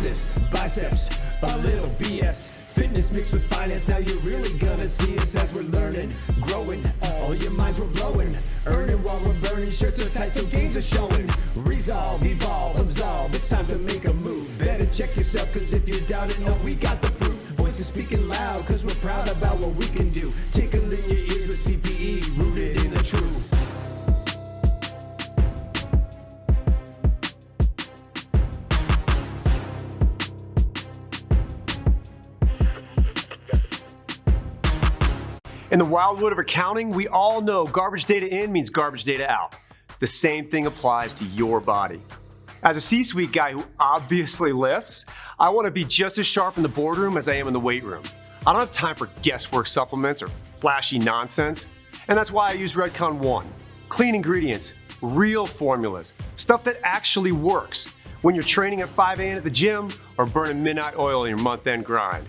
business, biceps, a little BS. Fitness mixed with finance, now you're really gonna see us as we're learning, growing. All your minds we're blowing, earning while we're burning. Shirts are tight, so games are showing. Resolve, evolve, absolve, it's time to make a move. Better check yourself, cause if you're doubting, no, we got the proof. Voices speaking loud, cause we're proud about what we can do. Tickling your ears with CPE, rooted in the truth. In the wildwood of accounting, we all know garbage data in means garbage data out. The same thing applies to your body. As a C-suite guy who obviously lifts, I want to be just as sharp in the boardroom as I am in the weight room. I don't have time for guesswork supplements or flashy nonsense, and that's why I use Redcon One. Clean ingredients, real formulas, stuff that actually works when you're training at 5 a.m. at the gym or burning midnight oil in your month-end grind.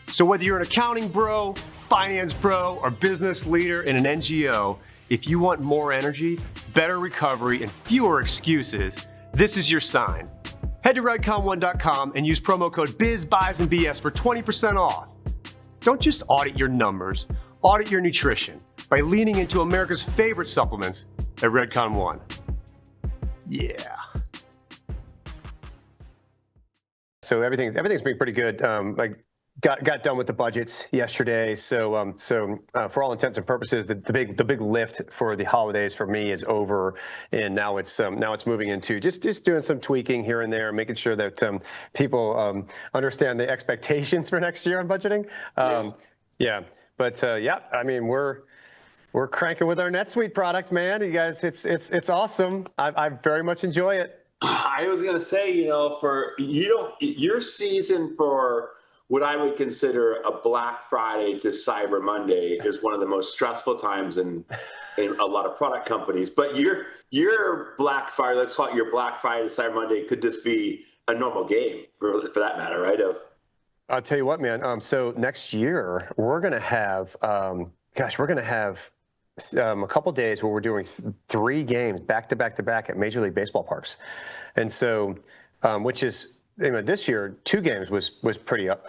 So whether you're an accounting bro, finance bro, or business leader in an NGO, if you want more energy, better recovery, and fewer excuses, this is your sign. Head to redcon1.com and use promo code BIZBUYSANDBS for 20% off. Don't just audit your numbers, audit your nutrition by leaning into America's favorite supplements at Redcon One. Yeah. So everything's been pretty good. Got done with the budgets yesterday, so for all intents and purposes, the big lift for the holidays for me is over, and now it's moving into just doing some tweaking here and there, making sure that people understand the expectations for next year on budgeting. I mean we're cranking with our NetSuite product, man. You guys, it's awesome. I very much enjoy it. I was gonna say, your season for what I would consider a Black Friday to Cyber Monday is one of the most stressful times in a lot of product companies. But your Black Friday, let's call it your Black Friday to Cyber Monday, could just be a normal game for that matter, right? I'll tell you what, man. So next year we're gonna have, a couple days where we're doing 3 games back to back at Major League Baseball parks, and so which is. This year, 2 games was pretty, it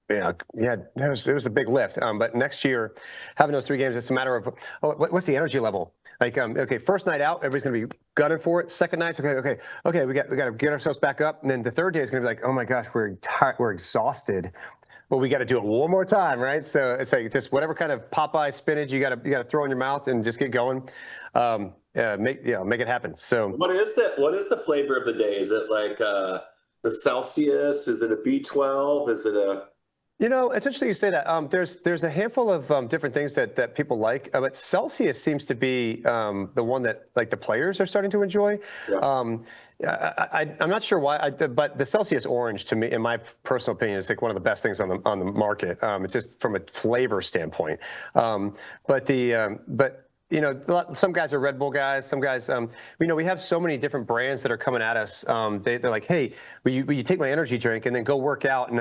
was a big lift. But next year, having those 3 games, it's a matter of what's the energy level? Like, okay, first night out, everybody's gonna be gunning for it. Second night's okay, we got to get ourselves back up, and then the third day is gonna be like, oh my gosh, we're exhausted. Well, we got to do it one more time, right? So it's like just whatever kind of Popeye spinach you got to throw in your mouth and just get going. Make it happen. So what is the flavor of the day? Is it like the Celsius? Is it a B12? Is it a? It's interesting you say that. There's a handful of different things that people like, but Celsius seems to be the one that like the players are starting to enjoy. Yeah. I'm not sure why, but the Celsius Orange, to me, in my personal opinion, is like one of the best things on the market. It's just from a flavor standpoint. But some guys are Red Bull guys. Some guys, we have so many different brands that are coming at us. They're like, hey, will you take my energy drink and then go work out and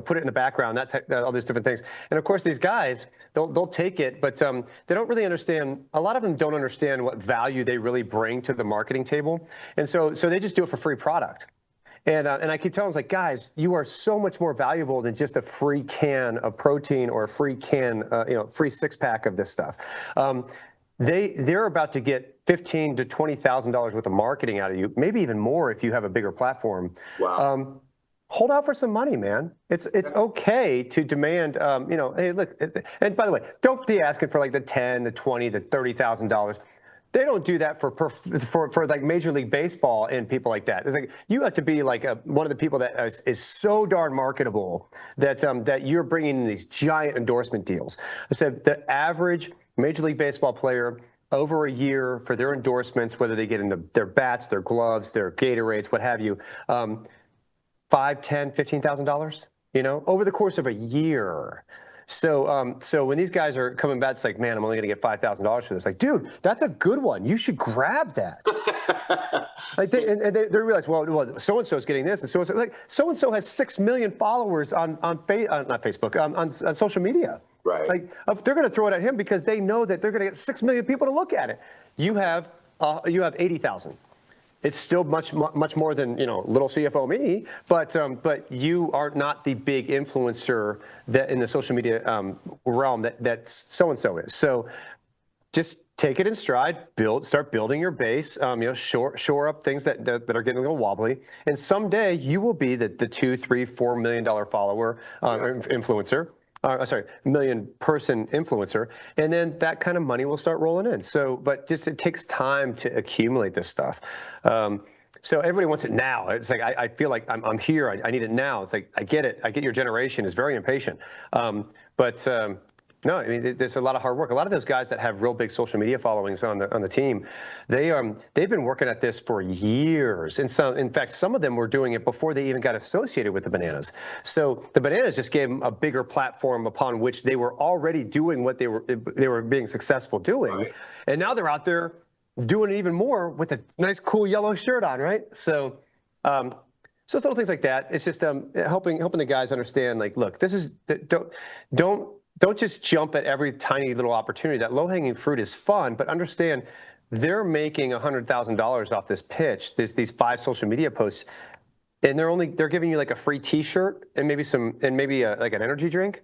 put it in the background, all these different things. And of course, these guys, they'll take it, but they don't really understand. A lot of them don't understand what value they really bring to the marketing table, and so they just do it for free product. And I keep telling them, like, guys, you are so much more valuable than just a free can of protein or a free can, free 6-pack of this stuff. They're about to get $15,000 to $20,000 worth of marketing out of you, maybe even more if you have a bigger platform. Wow. Hold out for some money, man. It's okay to demand, hey, look, and by the way, don't be asking for like the $10,000, the $20,000, the $30,000. They don't do that for like Major League Baseball and people like that. It's like you have to be like one of the people that is so darn marketable that you're bringing in these giant endorsement deals. I said the average Major League Baseball player over a year for their endorsements, whether they get into their bats, their gloves, their Gatorades, what have you, $5,000, $10,000, $15,000, over the course of a year. So when these guys are coming back, it's like, man, I'm only going to get $5,000 for this. Like, dude, that's a good one. You should grab that. Like they realize, well, so-and-so is getting this, and so-and-so has 6 million followers on not Facebook, on social media. Right. Like they're going to throw it at him because they know that they're going to get 6 million people to look at it. You have 80,000. it's still much more than, you know, little CFO me, but you are not the big influencer that in the social media realm that so-and-so is. So just take it in stride, start building your base, you know, shore up things that are getting a little wobbly. And someday you will be the $2, $3, $4 million follower influencer. Sorry, million person influencer, and then that kind of money will start rolling in. So, but just it takes time to accumulate this stuff. So everybody wants it now. It's like I feel like I'm here. I need it now. It's like I get it. I get your generation is very impatient. No, I mean there's a lot of hard work. A lot of those guys that have real big social media followings on the team, they've been working at this for years. And so, in fact, some of them were doing it before they even got associated with the Bananas. So the Bananas just gave them a bigger platform upon which they were already doing what they were being successful doing, right. And now they're out there doing it even more with a nice, cool yellow shirt on, right? So. So it's little things like that. It's just helping the guys understand, like, look, this is don't just jump at every tiny little opportunity. That low-hanging fruit is fun, but understand they're making $100,000 off this pitch, these 5 social media posts, and they're giving you like a free T-shirt and maybe like an energy drink.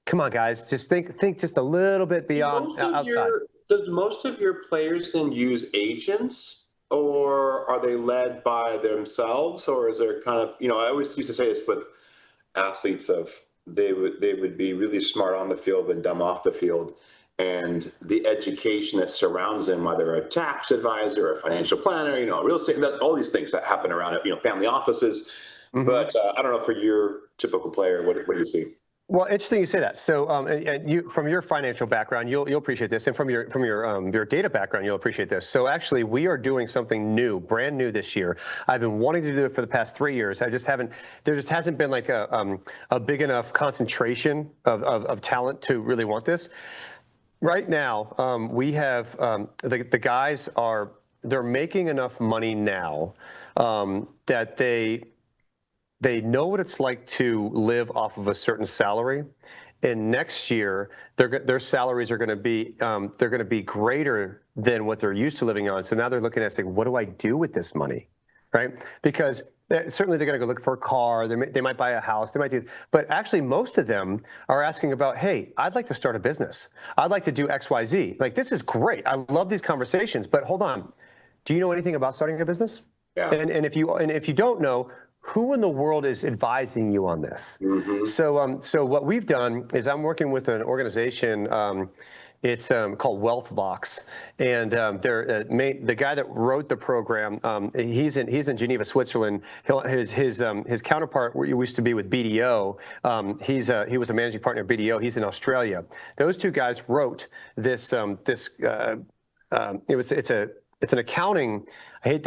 Come on, guys, just think just a little bit beyond outside. Does most of your players then use agents, or are they led by themselves, or is there kind of, you know, I always used to say this with athletes of. They would be really smart on the field and dumb off the field, and the education that surrounds them, whether a tax advisor, a financial planner, you know, real estate, all these things that happen around it, you know, family offices. Mm-hmm. But I don't know, for your typical player, what do you see? Well, interesting you say that. So, and you, from your financial background, you'll appreciate this, and from your data background, you'll appreciate this. So, actually, we are doing something new, brand new this year. I've been wanting to do it for the past 3 years. There just hasn't been like a big enough concentration of talent to really want this. Right now, we have the guys they're making enough money now that they know what it's like to live off of a certain salary, and next year their salaries are going to be greater than what they're used to living on. So now they're looking at saying, what do I do with this money, right? Because certainly they're going to go look for a car. They might buy a house. They might do, but actually most of them are asking about, hey, I'd like to start a business. I'd like to do X, Y, Z. Like, this is great. I love these conversations, but hold on. Do you know anything about starting a business? Yeah. And if you don't know, who in the world is advising you on this? Mm-hmm. So what we've done is I'm working with an organization. It's called Wealthbox, and the guy that wrote the program, he's in Geneva, Switzerland. His counterpart used to be with BDO. He was a managing partner of BDO. He's in Australia. Those two guys wrote this. It's an accounting. I hate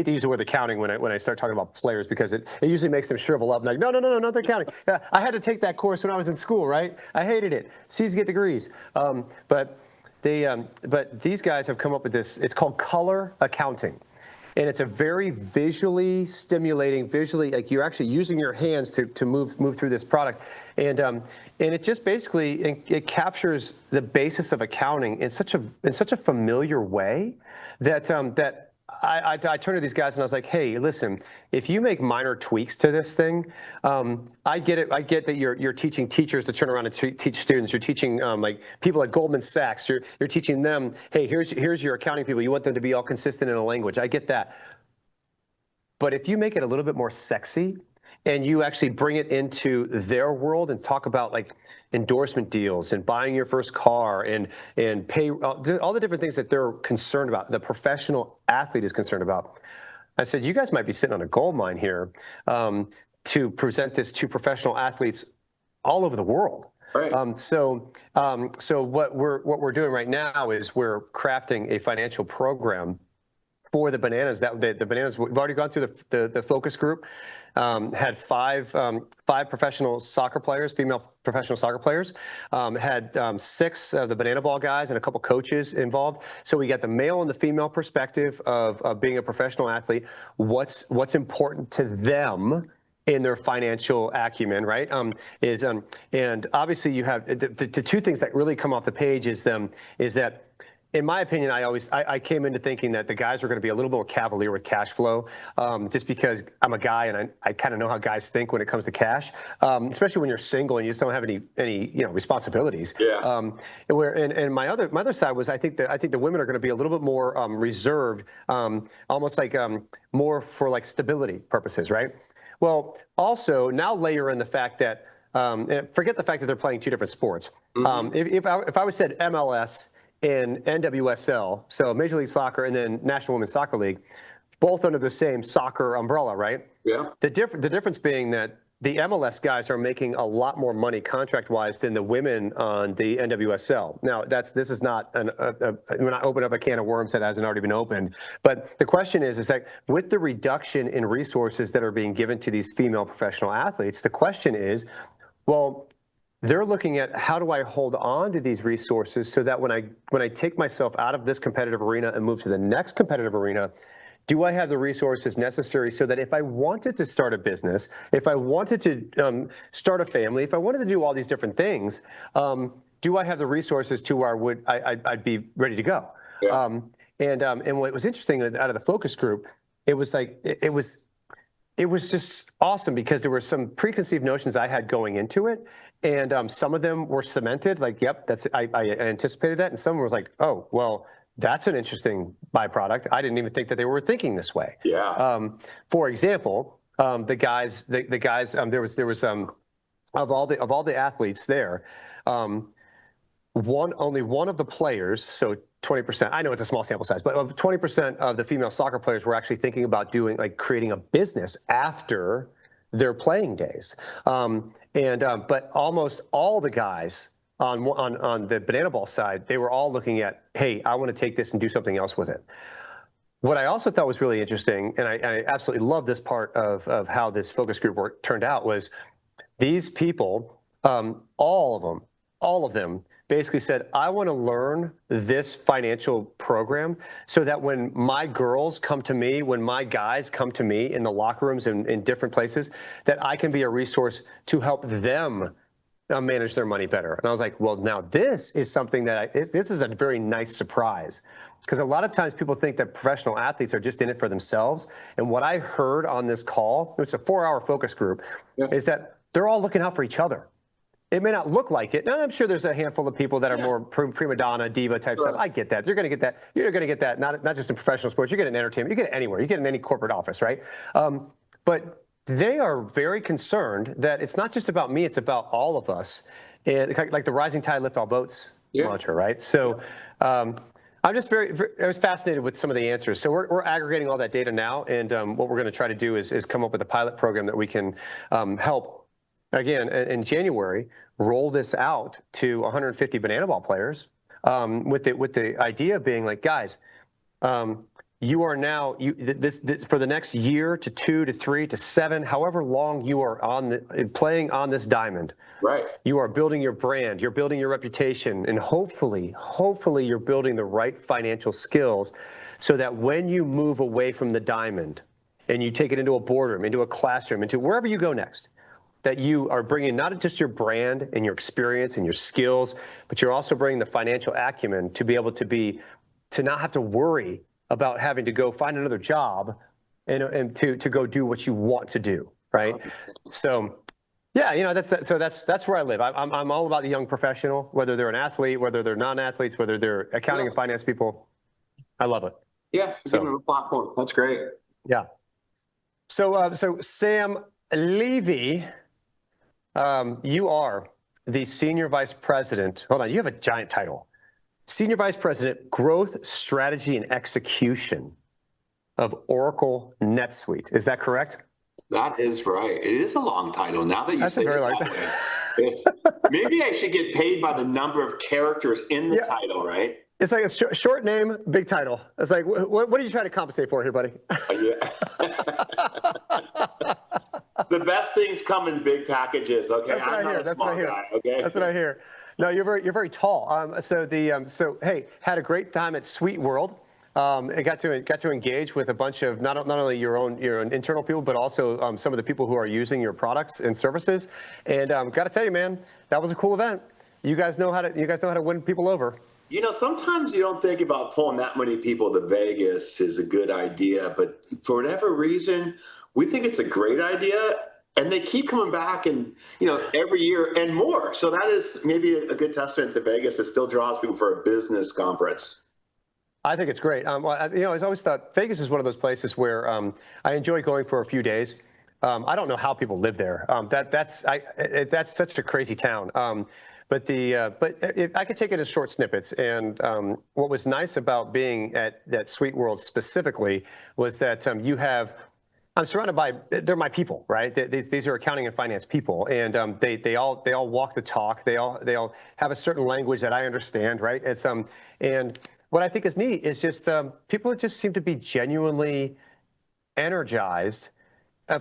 to use the word accounting when I start talking about players, because it usually makes them shrivel up and like, no, not the accounting. I had to take that course when I was in school, right? I hated it. C's get degrees. But these guys have come up with this. It's called color accounting. And it's a very visually stimulating, like you're actually using your hands to move through this product. And it just basically, it captures the basis of accounting in such a familiar way that I turned to these guys and I was like, hey, listen, if you make minor tweaks to this thing, I get it. I get that you're teaching teachers to turn around and teach students. You're teaching like people at Goldman Sachs. You're teaching them, hey, here's your accounting people. You want them to be all consistent in a language. I get that. But if you make it a little bit more sexy and you actually bring it into their world and talk about like endorsement deals and buying your first car and pay all the different things that they're concerned about, the professional athlete is concerned about. I said, you guys might be sitting on a gold mine here to present this to professional athletes all over the world. Right. So what we're doing right now is we're crafting a financial program for the Bananas. The Bananas, we've already gone through the focus group. Had five professional soccer players, female professional soccer players. Had 6 of the Banana Ball guys and a couple coaches involved. So we got the male and the female perspective of being a professional athlete. What's important to them in their financial acumen, right? And obviously you have the 2 things that really come off the page is that in my opinion, I came into thinking that the guys were going to be a little more cavalier with cash flow, just because I'm a guy and I kind of know how guys think when it comes to cash, especially when you're single and you just don't have any responsibilities. Yeah. And my other side was I think the women are going to be a little bit more reserved, almost like more for like stability purposes, right? Well, also now layer in the fact that forget the fact that they're playing two different sports. If I was said MLS and NWSL, so Major League Soccer and then National Women's Soccer League, both under the same soccer umbrella, right? Yeah. The difference being that the MLS guys are making a lot more money contract-wise than the women on the NWSL. Now, this is not we're not opening up a can of worms that hasn't already been opened. But the question is that with the reduction in resources that are being given to these female professional athletes, the question is, well, they're looking at how do I hold on to these resources so that when I take myself out of this competitive arena and move to the next competitive arena, do I have the resources necessary so that if I wanted to start a business, if I wanted to start a family, if I wanted to do all these different things, do I have the resources to where I'd be ready to go? Yeah. And what was interesting out of the focus group, it was like it was just awesome because there were some preconceived notions I had going into it. And some of them were cemented, like, yep, I anticipated that. And some was like, oh, well, that's an interesting byproduct. I didn't even think that they were thinking this way. Yeah. For example, the guys, there was of all the athletes there, only one of the players, so 20%, I know it's a small sample size, but 20% of the female soccer players were actually thinking about creating a business after their playing days. But almost all the guys on the banana ball side, they were all looking at, hey, I want to take this and do something else with it. What I also thought was really interesting, and I absolutely love this part of how this focus group work turned out, was these people, all of them basically said, I want to learn this financial program so that when my girls come to me, when my guys come to me in the locker rooms and in different places, that I can be a resource to help them manage their money better. And I was like, well, now this is something that this is a very nice surprise, because a lot of times people think that professional athletes are just in it for themselves. And what I heard on this call, it's a 4-hour focus group, is that they're all looking out for each other. It may not look like it. Now, I'm sure there's a handful of people that are more prima donna, diva type stuff. I get that. You're going to get that. You're going to get that, not just in professional sports. You get it in entertainment. You get it anywhere. You get it in any corporate office, right? But they are very concerned that it's not just about me. It's about all of us. And like the rising tide lifts all boats mantra, right? So I'm just I was fascinated with some of the answers. So we're aggregating all that data now. And what we're going to try to do is come up with a pilot program that we can help. Again, in January, roll this out to 150 banana ball players, with the idea being like, guys, you are now this for the next year to 2 to 3 to 7, however long you are playing on this diamond. Right. You are building your brand, you're building your reputation, and hopefully you're building the right financial skills, so that when you move away from the diamond and you take it into a boardroom, into a classroom, into wherever you go next, that you are bringing not just your brand and your experience and your skills, but you're also bringing the financial acumen to be able to not have to worry about having to go find another job and to go do what you want to do, right? So, yeah, that's where I live. I'm all about the young professional, whether they're an athlete, whether they're non-athletes, whether they're accounting and finance people. I love it. Yeah, give them a platform. That's great. Yeah. So Sam Levy, you are the Senior Vice President. Hold on, you have a giant title. Senior Vice President, Growth, Strategy, and Execution of Oracle NetSuite. Is that correct? That is right. It is a long title. Now that you say it that way, maybe I should get paid by the number of characters in the title, right? It's like a short name, big title. It's like, what are you trying to compensate for here, buddy? The best things come in big packages. Okay, I'm not a small guy. Okay, that's what I hear. No, you're very tall. So hey, had a great time at Sweet World. I got to engage with a bunch of not only your own internal people, but also some of the people who are using your products and services. And got to tell you, man, that was a cool event. You guys know how to win people over. Sometimes you don't think about pulling that many people to Vegas is a good idea, but for whatever reason, we think it's a great idea, and they keep coming back and, every year and more. So that is maybe a good testament to Vegas. It still draws people for a business conference. I think it's great. Well, I've always thought Vegas is one of those places where I enjoy going for a few days. I don't know how people live there. That's such a crazy town. But I could take it as short snippets. And what was nice about being at that Suite World specifically was that I'm surrounded by, they're my people, right? These are accounting and finance people, and they all walk the talk. They all have a certain language that I understand, right? It's and what I think is neat is just people just seem to be genuinely energized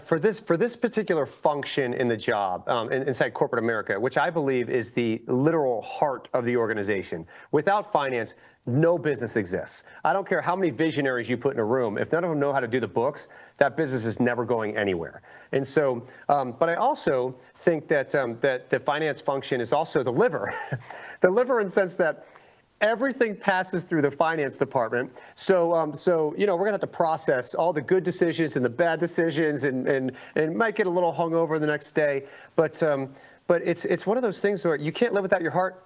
for this particular function in the job inside corporate America, which I believe is the literal heart of the organization. Without finance, no business exists. I don't care how many visionaries you put in a room. If none of them know how to do the books, that business is never going anywhere. And so, but I also think that that the finance function is also the liver, the liver in the sense that everything passes through the finance department. So, we're gonna have to process all the good decisions and the bad decisions, and might get a little hungover the next day. But it's one of those things where you can't live without your heart,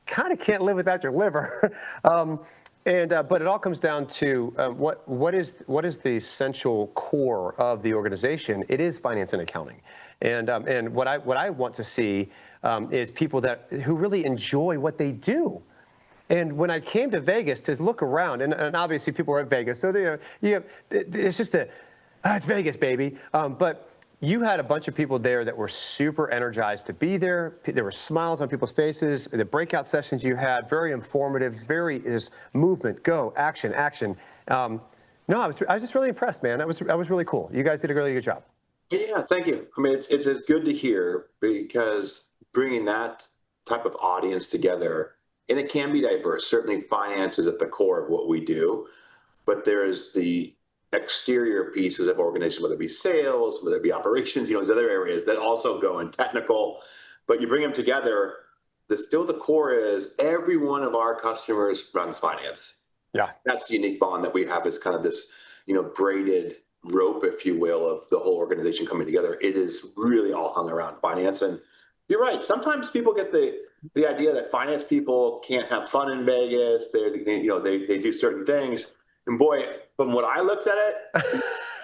kind of can't live without your liver. But it all comes down to what is the essential core of the organization? It is finance and accounting, and what I want to see is people who really enjoy what they do. And when I came to Vegas to look around, and obviously people are at Vegas, so it's just it's Vegas, baby. But you had a bunch of people there that were super energized to be there. There were smiles on people's faces. The breakout sessions you had, very informative, is movement, go, action, action. No, I was just really impressed, man. That was really cool. You guys did a really good job. Yeah, thank you. I mean, it's good to hear, because bringing that type of audience together, and it can be diverse. Certainly finance is at the core of what we do, but there's the exterior pieces of organization, whether it be sales, whether it be operations, there's other areas that also go in technical, but you bring them together, the core is every one of our customers runs finance. Yeah. That's the unique bond that we have, is kind of this, braided rope, if you will, of the whole organization coming together. It is really all hung around finance. And you're right. Sometimes people get the idea that finance people can't have fun in Vegas. They do certain things. And boy, from what I looked at it,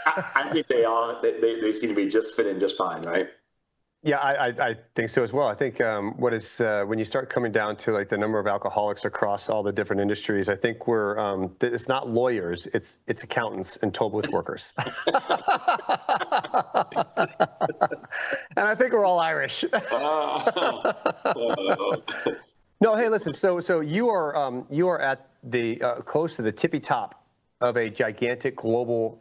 I think they seem to be just fit in just fine, right? Yeah, I think so as well. I think when you start coming down to like the number of alcoholics across all the different industries, I think it's not lawyers, it's accountants and toll booth workers. And I think we're all Irish. No, hey, listen. So you are at the close to the tippy top of a gigantic global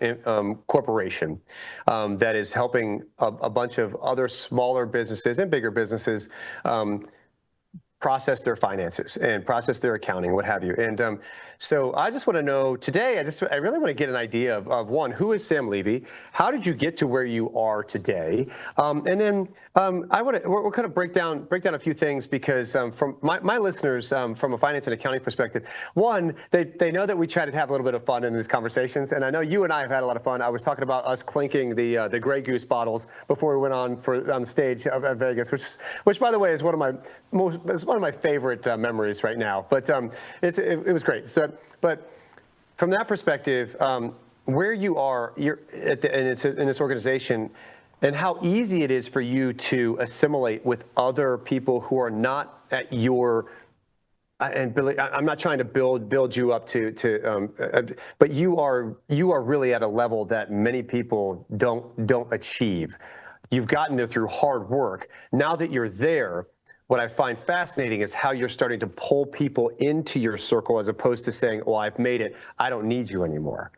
corporation that is helping a bunch of other smaller businesses and bigger businesses process their finances and process their accounting, what have you. And so I just want to know today, I really want to get an idea of one, who is Sam Levy? How did you get to where you are today? And then we'll kind of break down a few things, because from my listeners, from a finance and accounting perspective, one, they know that we try to have a little bit of fun in these conversations. And I know you and I have had a lot of fun. I was talking about us clinking the Grey Goose bottles before we went on the stage at Vegas, which by the way is one of my favorite memories right now. But it was great. So, but from that perspective, where you are, you're in this organization, and how easy it is for you to assimilate with other people who are not at your. And Billy, I'm not trying to build you up but you are really at a level that many people don't achieve. You've gotten there through hard work. Now that you're there, what I find fascinating is how you're starting to pull people into your circle, as opposed to saying, "Well, I've made it. I don't need you anymore."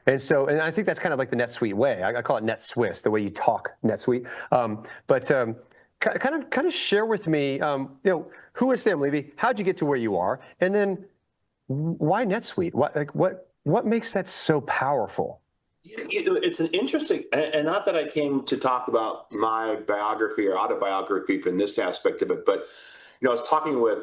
And I think that's kind of like the NetSuite way. I call it NetSwiss, the way you talk NetSuite. But kind of share with me, who is Sam Levy? How'd you get to where you are? And then why NetSuite? What makes that so powerful? It's an interesting, and not that I came to talk about my biography or autobiography from this aspect of it, but I was talking with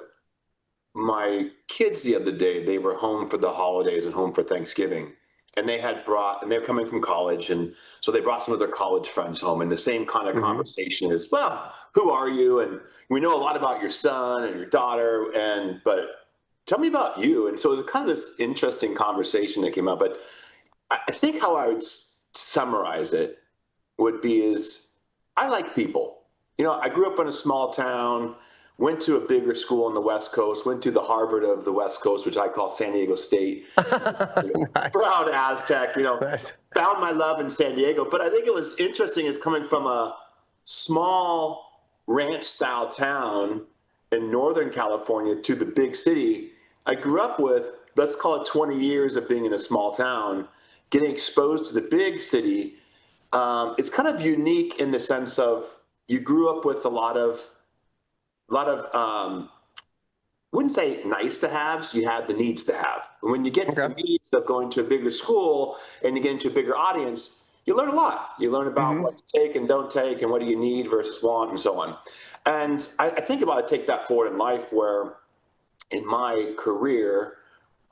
my kids the other day, they were home for the holidays and home for Thanksgiving. And they're coming from college. And so they brought some of their college friends home. And the same kind of conversation is, well, who are you? And we know a lot about your son and your daughter. But tell me about you. And so it was kind of this interesting conversation that came up. But I think how I would summarize it would be is I like people. I grew up in a small town, went to a bigger school on the West Coast, went to the Harvard of the West Coast, which I call San Diego State. Nice. Proud Aztec, Nice. Found my love in San Diego. But I think it was interesting is coming from a small ranch style town in Northern California to the big city. I grew up with, let's call it 20 years of being in a small town, getting exposed to the big city. It's kind of unique in the sense of you grew up with a lot of wouldn't say nice to haves, you had the needs to have. And when you get to the needs of going to a bigger school and you get into a bigger audience, you learn a lot. You learn about what to take and don't take and what do you need versus want and so on. And I think about take that forward in life where in my career,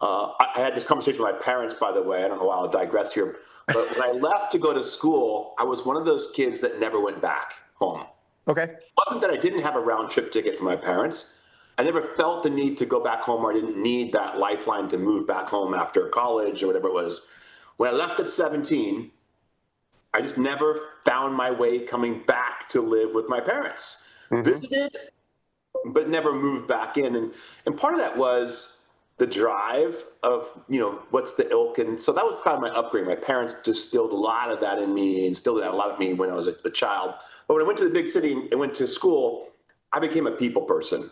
I had this conversation with my parents, by the way. I don't know why I'll digress here. But when I left to go to school, I was one of those kids that never went back home. Okay. It wasn't that I didn't have a round trip ticket from my parents. I never felt the need to go back home, or I didn't need that lifeline to move back home after college or whatever it was. When I left at 17, I just never found my way coming back to live with my parents. Visited, but never moved back in. And part of that was the drive of, what's the ilk. And so that was kind of my upbringing. My parents distilled a lot of that in me, instilled that a lot of me when I was a child. But when I went to the big city and went to school, I became a people person.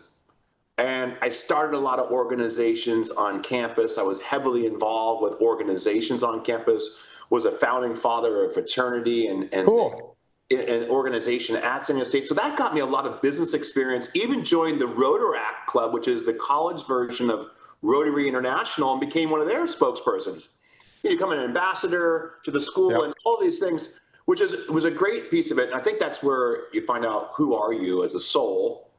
And I started a lot of organizations on campus. I was heavily involved with organizations on campus, was a founding father of a fraternity and Cool. an organization at San Diego State. So that got me a lot of business experience, even joined the Rotaract Club, which is the college version of Rotary International, and became one of their spokespersons. You become an ambassador to the school and all these things, which was a great piece of it. And I think that's where you find out who are you as a soul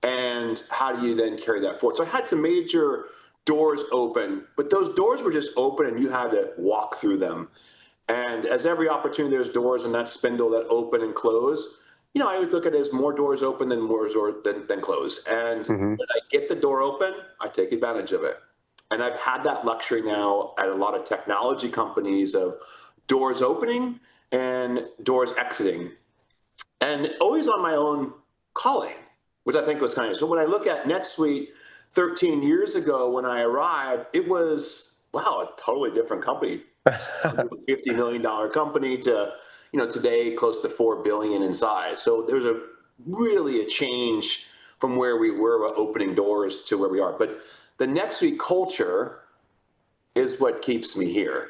and how do you then carry that forward. So I had some major doors open, but those doors were just open and you had to walk through them. And as every opportunity, there's doors in that spindle that open and close. I always look at it as more doors open than more doors than close. And when I get the door open, I take advantage of it. And I've had that luxury now at a lot of technology companies of doors opening and doors exiting. And always on my own calling, which I think was kind of, so when I look at NetSuite 13 years ago when I arrived, it was, wow, a totally different company. $50 million company to, today close to 4 billion in size. So there's really a change from where we were opening doors to where we are. But the NetSuite culture is what keeps me here.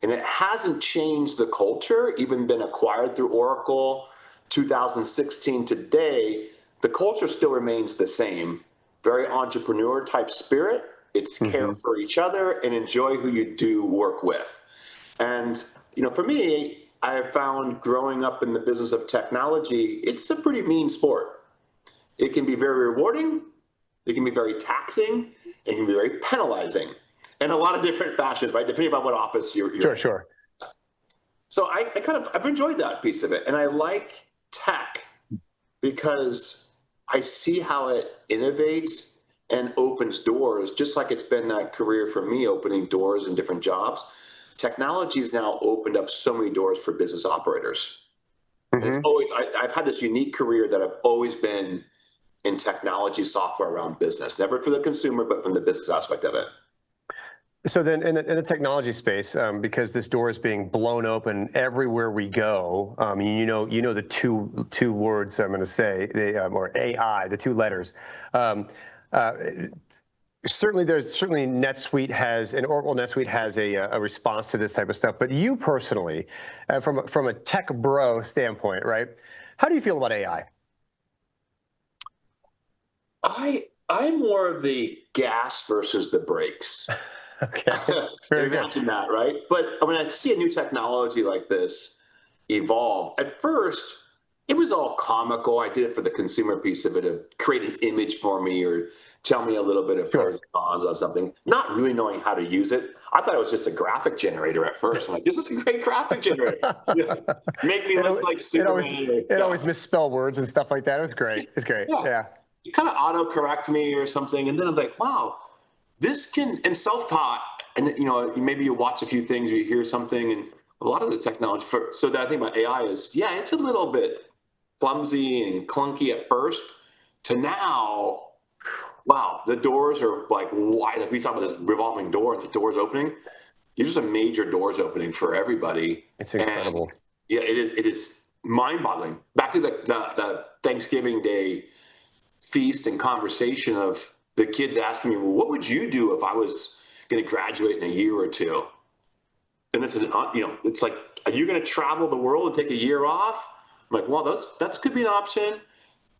And it hasn't changed the culture, even been acquired through Oracle 2016 today. The culture still remains the same. Very entrepreneur type spirit. It's care for each other and enjoy who you do work with. And, for me, I have found growing up in the business of technology, it's a pretty mean sport. It can be very rewarding. It can be very taxing. It can be very penalizing in a lot of different fashions, right? Depending on what office you're Sure. So I've enjoyed that piece of it. And I like tech because I see how it innovates and opens doors, just like it's been that career for me, opening doors in different jobs. Technology's now opened up so many doors for business operators. It's always, I've had this unique career that I've always been in technology software around business, never for the consumer, but from the business aspect of it. So then in the technology space, because this door is being blown open everywhere we go, the two words I'm going to say, or AI, the two letters. Certainly NetSuite has, and Oracle NetSuite has a response to this type of stuff. But you personally, from a tech bro standpoint, right? How do you feel about AI? I'm more of the gas versus the brakes. Okay. Very good. Imagine that, right? But when I see a new technology like this evolve, at first, It was all comical. I did it for the consumer piece of it, of create an image for me or tell me a little bit of pros and cons on something, not really knowing how to use it. I thought it was just a graphic generator at first. I'm like, this is a great graphic generator. Make me look like Superman. It always misspell words and stuff like that. It was great. It's great. Yeah. You kind of auto-correct me or something. And then I'm like, wow, this can, and self-taught, and maybe you watch a few things or you hear something, and a lot of the technology, so that I think about AI is, yeah, it's a little bit clumsy and clunky at first to now, wow, the doors are like wide. Like we talk about this revolving door and the doors opening. These are some major doors opening for everybody. It's incredible. And yeah, it is mind-boggling. Back to the Thanksgiving Day feast and conversation of the kids asking me, well, what would you do if I was going to graduate in a year or two? And it's it's like, are you going to travel the world and take a year off? I'm like, well, that could be an option.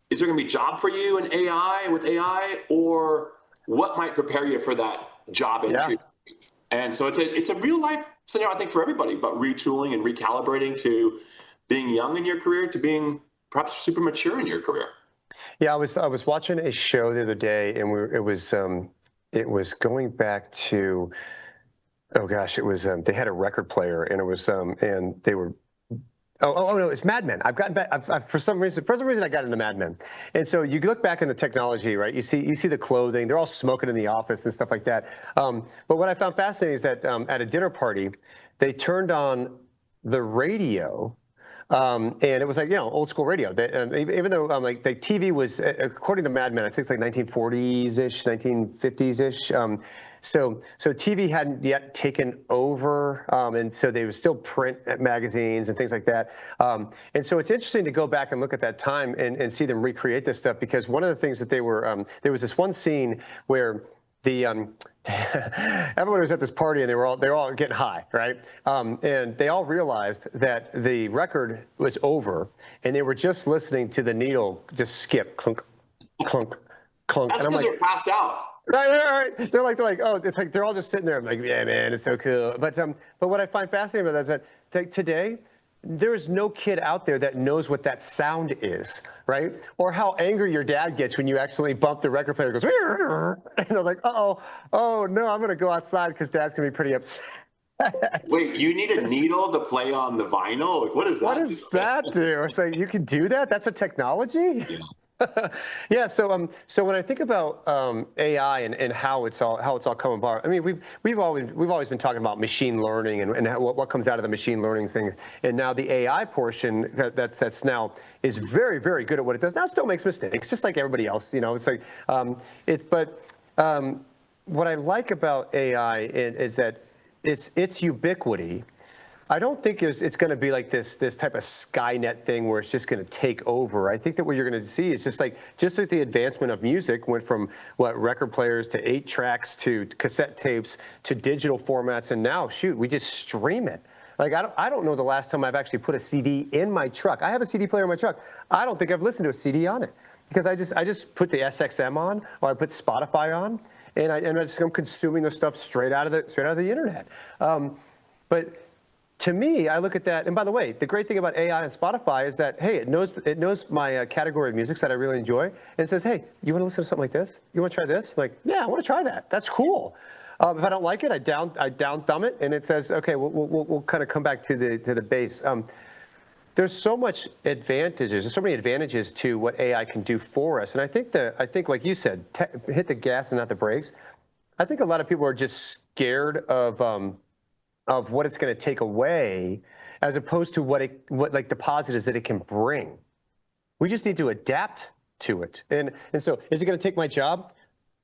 Is there going to be a job for you in AI with AI, or what might prepare you for that job entry? Yeah. And so it's a real life scenario, I think, for everybody, but retooling and recalibrating to being young in your career to being perhaps super mature in your career. Yeah, I was watching a show the other day, and it was going back to, oh gosh, it was they had a record player, and it was and they were. Oh no, it's Mad Men. I've gotten back. For some reason, I got into Mad Men. And so you look back in the technology, right? You see the clothing. They're all smoking in the office and stuff like that. But what I found fascinating is that at a dinner party, they turned on the radio. And it was like, old school radio. Even though like the TV was, according to Mad Men, I think it's like 1940s-ish, 1950s-ish. So TV hadn't yet taken over, and so they would still print magazines and things like that. And so it's interesting to go back and look at that time and see them recreate this stuff, because one of the things that they were, there was this one scene where everyone was at this party and they were all getting high, right? And they all realized that the record was over and they were just listening to the needle just skip, clunk, clunk, clunk. That's because they're passed out. Right. They're like, oh, it's like they're all just sitting there. I'm like, yeah, man, it's so cool. But what I find fascinating about that is that today, there is no kid out there that knows what that sound is, right? Or how angry your dad gets when you accidentally bump the record player. It goes, and they're like, oh no, I'm gonna go outside because dad's gonna be pretty upset. Wait, you need a needle to play on the vinyl? Like, what does that do? What does that do? It's like, you can do that? That's a technology? Yeah. Yeah. So when I think about AI and how it's all come about, I mean, we've always been talking about machine learning and what comes out of the machine learning things, and now the AI portion that's now is very, very good at what it does. Now it still makes mistakes, just like everybody else. It's like what I like about AI is that its ubiquity. I don't think it's going to be like this type of Skynet thing where it's just going to take over. I think that what you're going to see is just like the advancement of music went from record players to 8 tracks to cassette tapes to digital formats, and now shoot, we just stream it. Like I don't know the last time I've actually put a CD in my truck. I have a CD player in my truck. I don't think I've listened to a CD on it because I just put the SXM on, or I put Spotify on, and I'm consuming the stuff straight out of the internet. But to me, I look at that, and by the way, the great thing about AI and Spotify is that, hey, it knows my category of music that I really enjoy, and it says, hey, you want to listen to something like this? You want to try this? I'm like, yeah, I want to try that. That's cool. If I don't like it, I down thumb it, and it says, okay, we'll kind of come back to the base. There's so much advantages. There's so many advantages to what AI can do for us, and I think like you said, hit the gas and not the brakes. I think a lot of people are just scared of what it's going to take away, as opposed to what like the positives that it can bring. We just need to adapt to it. And so, is it going to take my job?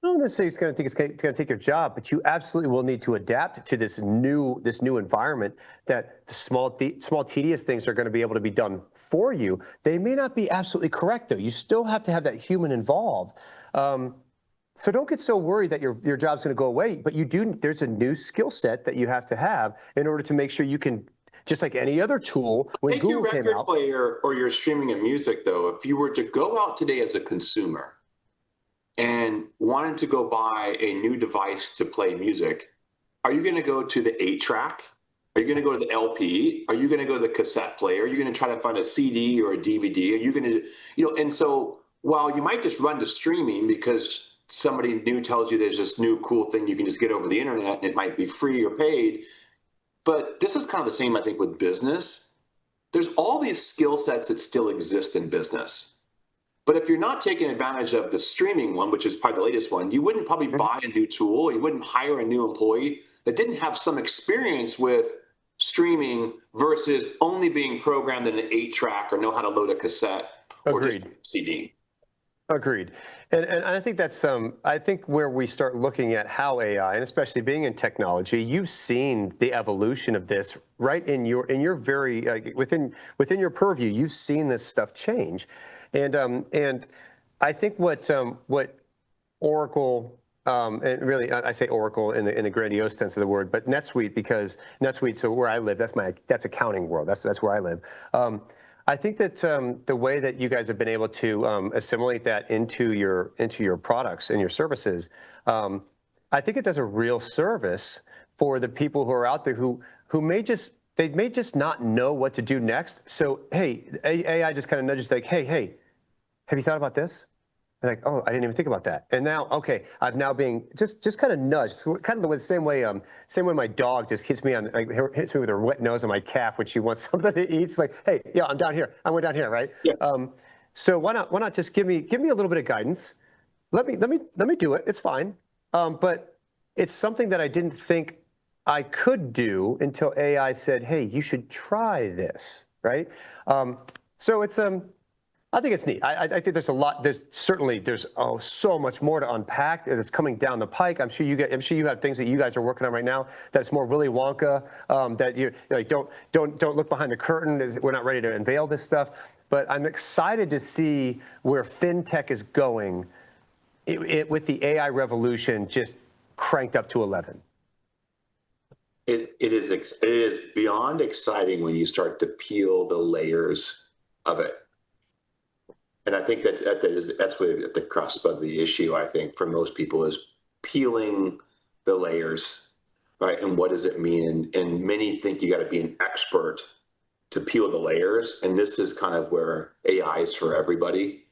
I don't necessarily think it's going to take your job, but you absolutely will need to adapt to this new environment. That the small tedious things are going to be able to be done for you. They may not be absolutely correct though. You still have to have that human involved. So don't get so worried that your job's going to go away, but there's a new skill set that you have to have in order to make sure you can, just like any other tool, when Take Google your came record out. player or your streaming of music, though, if you were to go out today as a consumer and wanted to go buy a new device to play music, are you going to go to the 8-track Are you going to go to the LP? Are you going to go to the cassette player? Are you going to try to find a CD or a DVD? Are you going to, and so while you might just run to streaming because somebody new tells you there's this new cool thing you can just get over the internet and it might be free or paid, but this is kind of the same, I think, with business. There's all these skill sets that still exist in business. But if you're not taking advantage of the streaming one, which is probably the latest one, you wouldn't probably buy a new tool. You wouldn't hire a new employee that didn't have some experience with streaming versus only being programmed in an 8-track or know how to load a cassette or just CD. Agreed. And I think that's I think where we start looking at how AI, and especially being in technology, you've seen the evolution of this right in your very within your purview. You've seen this stuff change, and I think what Oracle and really I say Oracle in the grandiose sense of the word, but NetSuite, because NetSuite, so where I live, that's accounting world. That's where I live. I think that the way that you guys have been able to assimilate that into your products and your services, I think it does a real service for the people who are out there who may just not know what to do next. So hey, AI just kind of nudges like, hey, have you thought about this? And like, oh, I didn't even think about that. And now, okay, I'm now being just kind of nudged, so kind of the same way my dog just hits me hits me with her wet nose on my calf when she wants something to eat. It's like, hey, yeah, I'm down here. I went down here, right? Yeah. So why not just give me a little bit of guidance? Let me do it. It's fine. But it's something that I didn't think I could do until AI said, hey, you should try this, right? So it's I think it's neat. I think there's a lot. There's so much more to unpack that's coming down the pike. I'm sure you have things that you guys are working on right now that's more Willy Wonka. That you like don't look behind the curtain. We're not ready to unveil this stuff. But I'm excited to see where fintech is going with the AI revolution just cranked up to 11. It is beyond exciting when you start to peel the layers of it. And I think that's really at the cusp of the issue, I think, for most people, is peeling the layers, right? And what does it mean? And many think you got to be an expert to peel the layers. And this is kind of where AI is for everybody.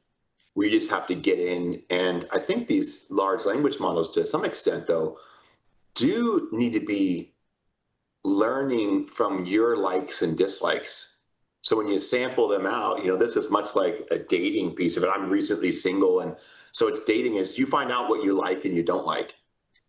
We just have to get in. And I think these large language models, to some extent, though, do need to be learning from your likes and dislikes. So when you sample them out, this is much like a dating piece of it. I'm recently single, and so it's dating is you find out what you like and you don't like.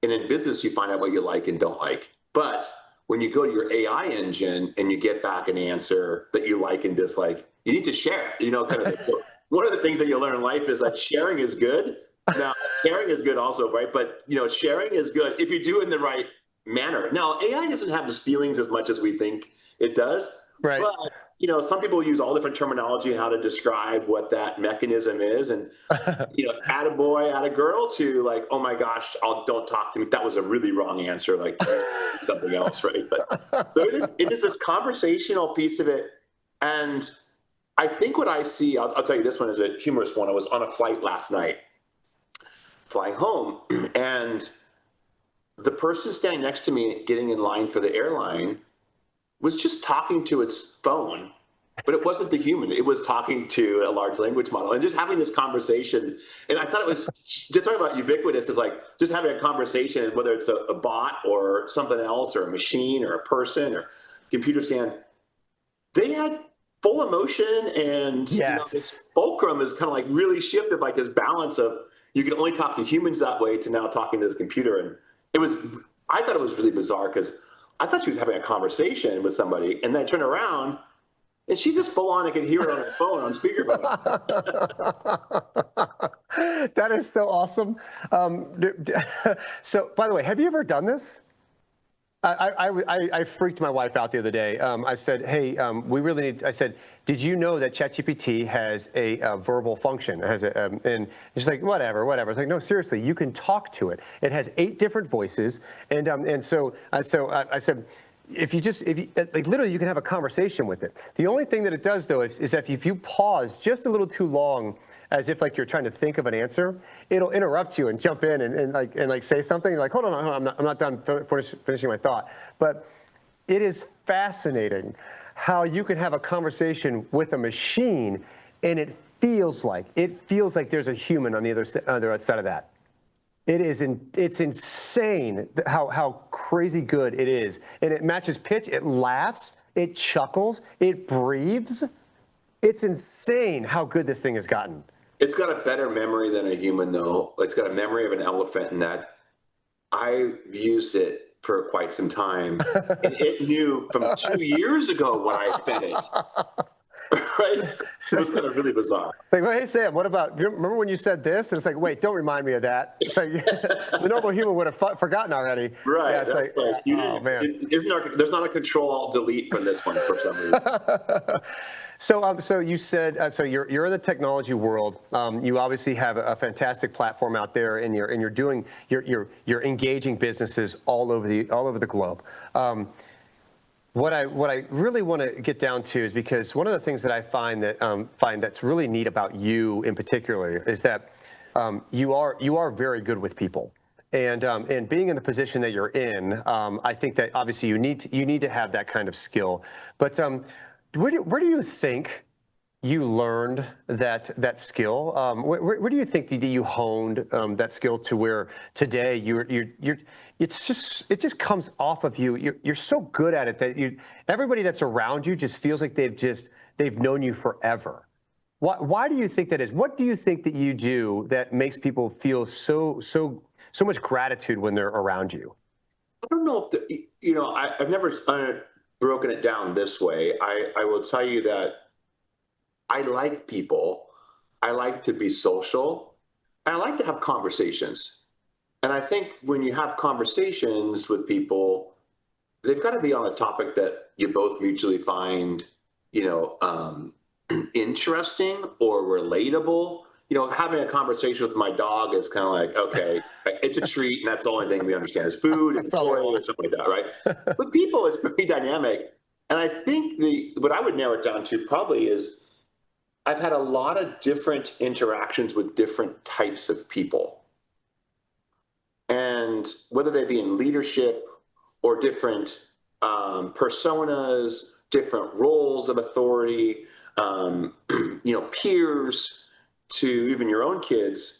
And in business, you find out what you like and don't like. But when you go to your AI engine and you get back an answer that you like and dislike, you need to share, kind of. So one of the things that you learn in life is that sharing is good. Now, caring is good also, right? But, sharing is good if you do it in the right manner. Now, AI doesn't have these feelings as much as we think it does. Right. But, some people use all different terminology and how to describe what that mechanism is. And, attaboy, attagirl to like, oh my gosh, don't talk to me. That was a really wrong answer. Like something else, right? But so it is this conversational piece of it. And I think what I see, I'll tell you, this one is a humorous one. I was on a flight last night, flying home, and the person standing next to me getting in line for the airline was just talking to its phone, but it wasn't the human. It was talking to a large language model and just having this conversation. And I thought it was just talking about ubiquitous is like just having a conversation, whether it's a bot or something else or a machine or a person or computer scan. They had full emotion, and this fulcrum is kind of like really shifted, like this balance of you can only talk to humans that way to now talking to this computer. And I thought it was really bizarre because I thought she was having a conversation with somebody, and then I turned around, and she's just full on. I could hear it on her phone, on speakerphone. That is so awesome. So, by the way, have you ever done this? I freaked my wife out the other day. I said, hey, we really need, I said, did you know that ChatGPT has a verbal function? It has and she's like, whatever. I was like, no, seriously, you can talk to it. It has 8 different voices. And so I said, if you like literally, you can have a conversation with it. The only thing that it does, though, is that if you pause just a little too long, as if like you're trying to think of an answer, it'll interrupt you and jump in and say something. You're like, hold on, I'm not done finishing my thought. But it is fascinating how you can have a conversation with a machine and it feels like there's a human on the other side of that. It's insane how crazy good it is. And it matches pitch, it laughs, it chuckles, it breathes. It's insane how good this thing has gotten. It's got a better memory than a human, though. It's got a memory of an elephant in that I've used it for quite some time. And it knew from 2 years ago when I fed it. Right? It was kind of really bizarre. Like, well, hey, Sam, what about, remember when you said this? And it's like, wait, don't remind me of that. It's like, the normal human would have forgotten already. Right. Yeah, it's like oh, man. There's not a Control-Alt-Delete from this one for some reason. So you said, so you're in the technology world. You obviously have a fantastic platform out there, and you're engaging businesses all over the globe. What I really want to get down to is because one of the things that I find that's really neat about you in particular is that you are very good with people, and being in the position that you're in, I think that obviously you need to have that kind of skill. But where do you think you learned that skill? Where do you think that you honed that skill to where today it just comes off of you. You're so good at it that everybody that's around you just feels like they've known you forever. Why do you think that is? What do you think that you do that makes people feel so much gratitude when they're around you? I don't know if I've never broken it down this way. I will tell you that I like people. I like to be social. And I like to have conversations. And I think when you have conversations with people, they've got to be on a topic that you both mutually find, interesting or relatable. Having a conversation with my dog is kind of like, okay, it's a treat, and that's the only thing we understand is food and toy or something like that, right? With people, it's pretty dynamic. And I think what I would narrow it down to probably is I've had a lot of different interactions with different types of people. And whether they be in leadership or different personas, different roles of authority, peers, to even your own kids,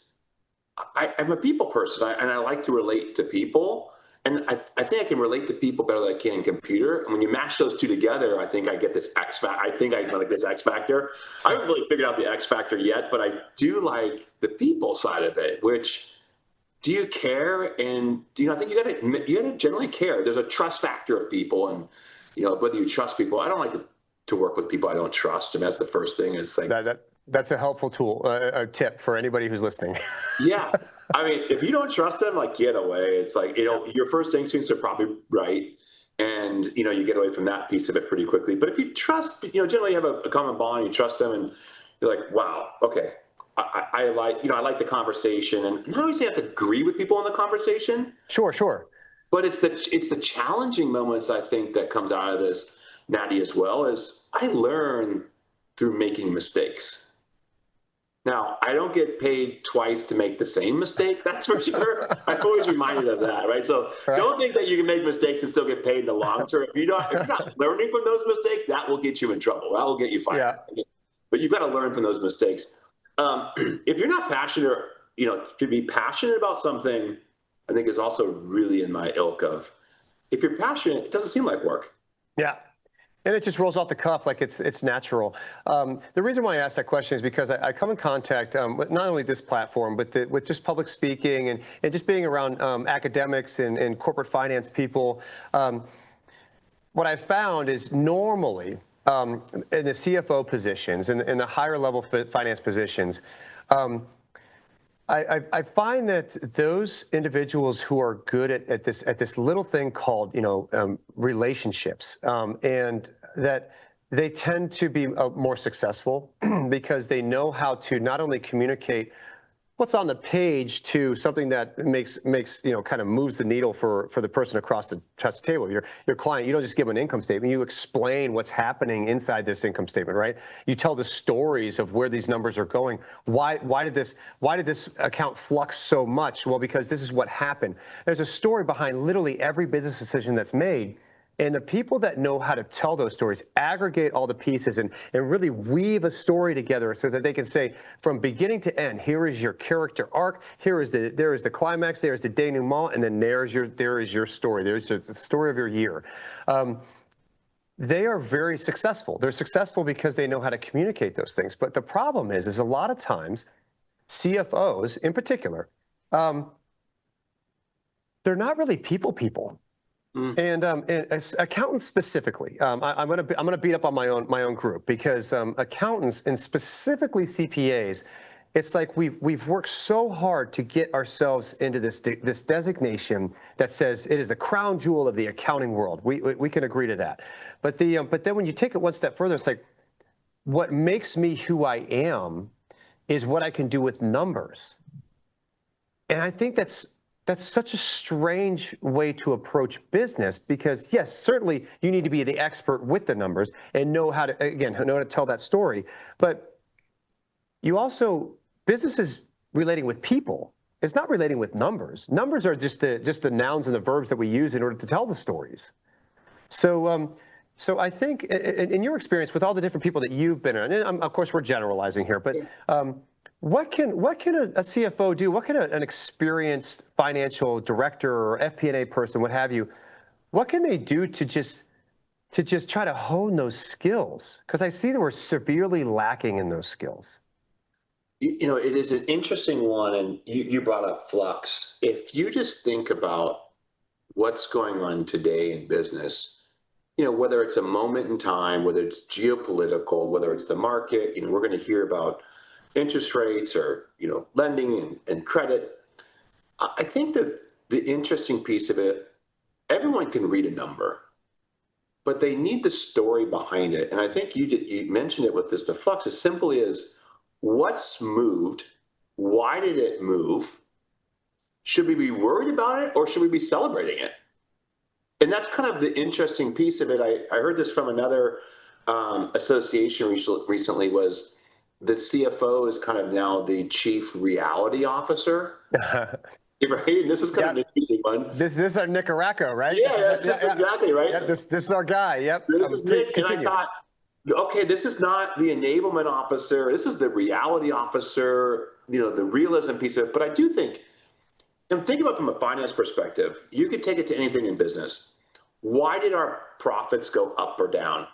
I'm a people person, and I like to relate to people. And I think I can relate to people better than I can in computer. And when you mash those two together, I think I get this X factor. I think I like this X factor. I haven't really figured out the X factor yet, but I do like the people side of it, which. Do you care? And I think you gotta generally care. There's a trust factor of people, and whether you trust people. I don't like to work with people I don't trust, and that's the first thing. Is like that's a helpful tool, a tip for anybody who's listening. Yeah, I mean, if you don't trust them, like get away. It's like your first instincts are probably right, and you get away from that piece of it pretty quickly. But if you trust, generally you have a common bond, you trust them, and you're like, wow, okay. I like the conversation, and not always you have to agree with people in the conversation. Sure. But it's the challenging moments, I think, that comes out of this, Naddy, as well. As I learn through making mistakes. Now, I don't get paid twice to make the same mistake, that's for sure. I'm always reminded of that, right? So Don't think that you can make mistakes and still get paid in the long term. If you're not learning from those mistakes, that will get you in trouble. That will get you fired. Yeah. But you've got to learn from those mistakes. If you're not passionate, to be passionate about something, I think is also really in my ilk of, if you're passionate, it doesn't seem like work. Yeah. And it just rolls off the cuff like it's natural. The reason why I asked that question is because I come in contact with not only this platform, but with just public speaking and just being around academics and corporate finance people. What I found is normally, in the CFO positions, in the higher level finance positions, I find that those individuals who are good at this little thing called relationships, and that they tend to be more successful because they know how to not only communicate what's on the page to something that makes kind of moves the needle for the person across the table. Your client, you don't just give them an income statement, you explain what's happening inside this income statement, right? You tell the stories of where these numbers are going. Why did this account flux so much? Well, because this is what happened. There's a story behind literally every business decision that's made, And the people that know how to tell those stories, aggregate all the pieces and really weave a story together so that they can say from beginning to end, here is your character arc, there is the climax, there's the denouement, and then there is your story. There's the story of your year. They are very successful. They're successful because they know how to communicate those things. But the problem is a lot of times, CFOs in particular, they're not really people. And accountants specifically, I'm gonna beat up on my own group because accountants and specifically CPAs, it's like we've worked so hard to get ourselves into this designation that says it is the crown jewel of the accounting world. We can agree to that, but then when you take it one step further, it's like what makes me who I am is what I can do with numbers, and I think that's such a strange way to approach business because, yes, certainly you need to be the expert with the numbers and know how to tell that story. But you also, business is relating with people. It's not relating with numbers. Numbers are just the nouns and the verbs that we use in order to tell the stories. So I think in your experience with all the different people that you've been in, and of course we're generalizing here, but what can a CFO do? What can an experienced financial director or FP&A person, what have you, what can they do to just try to hone those skills? Because I see that we're severely lacking in those skills. You know, it is an interesting one, and you brought up flux. If you just think about what's going on today in business, you know, whether it's a moment in time, whether it's geopolitical, whether it's the market, you know, we're going to hear about interest rates or, you know, lending and credit. I think that the interesting piece of it, everyone can read a number, but they need the story behind it. And I think you mentioned it with this, the flux as simply as what's moved, why did it move? Should we be worried about it or should we be celebrating it? And that's kind of the interesting piece of it. I heard this from another association recently was the CFO is kind of now the chief reality officer. Right? And this is kind of an interesting one. This is our Nicaragua, right? Yeah, that's exactly right. Yeah, this is our guy. Yep. This is Nick, and I thought, okay, this is not the enablement officer. This is the reality officer. You know, the realism piece of it. But I do think, and think about it from a finance perspective. You could take it to anything in business. Why did our profits go up or down?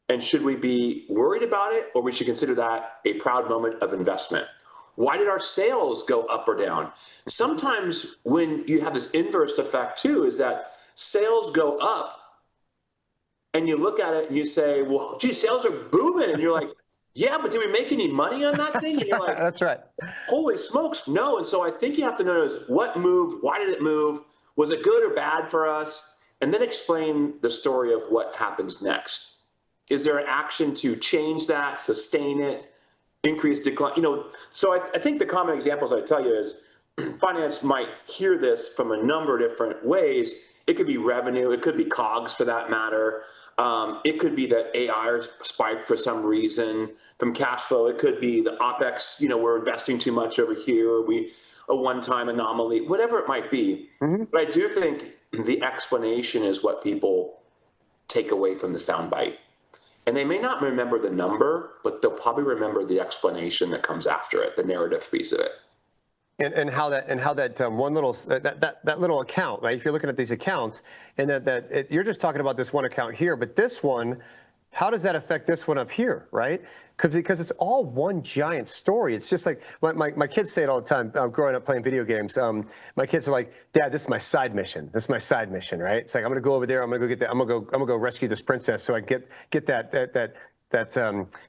And should we be worried about it, or we should consider that a proud moment of investment? Why did our sales go up or down? Sometimes when you have this inverse effect too, is that sales go up and you look at it and you say, well, gee, sales are booming. And you're like, yeah, but did we make any money on that thing? And you're like, that's right. Holy smokes, no. And so I think you have to notice what moved, why did it move? Was it good or bad for us? And then explain the story of what happens next. Is there an action to change that, sustain it, increase decline? You know, so I think the common examples I tell you is finance might hear this from a number of different ways. It could be revenue. It could be COGS for that matter. It could be that AR spiked for some reason from cash flow. It could be the OPEX, you know, we're investing too much over here. Or a one-time anomaly, whatever it might be. Mm-hmm. But I do think the explanation is what people take away from the soundbite. And they may not remember the number, but they'll probably remember the explanation that comes after it, the narrative piece of it. And how that one little that little account, right? If you're looking at these accounts, and you're just talking about this one account here, but this one, how does that affect this one up here, right? Because it's all one giant story. It's just like my kids say it all the time. Growing up playing video games, my kids are like, "Dad, this is my side mission. This is my side mission, right? It's like I'm gonna go over there. I'm gonna go get that. I'm gonna go rescue this princess so I get that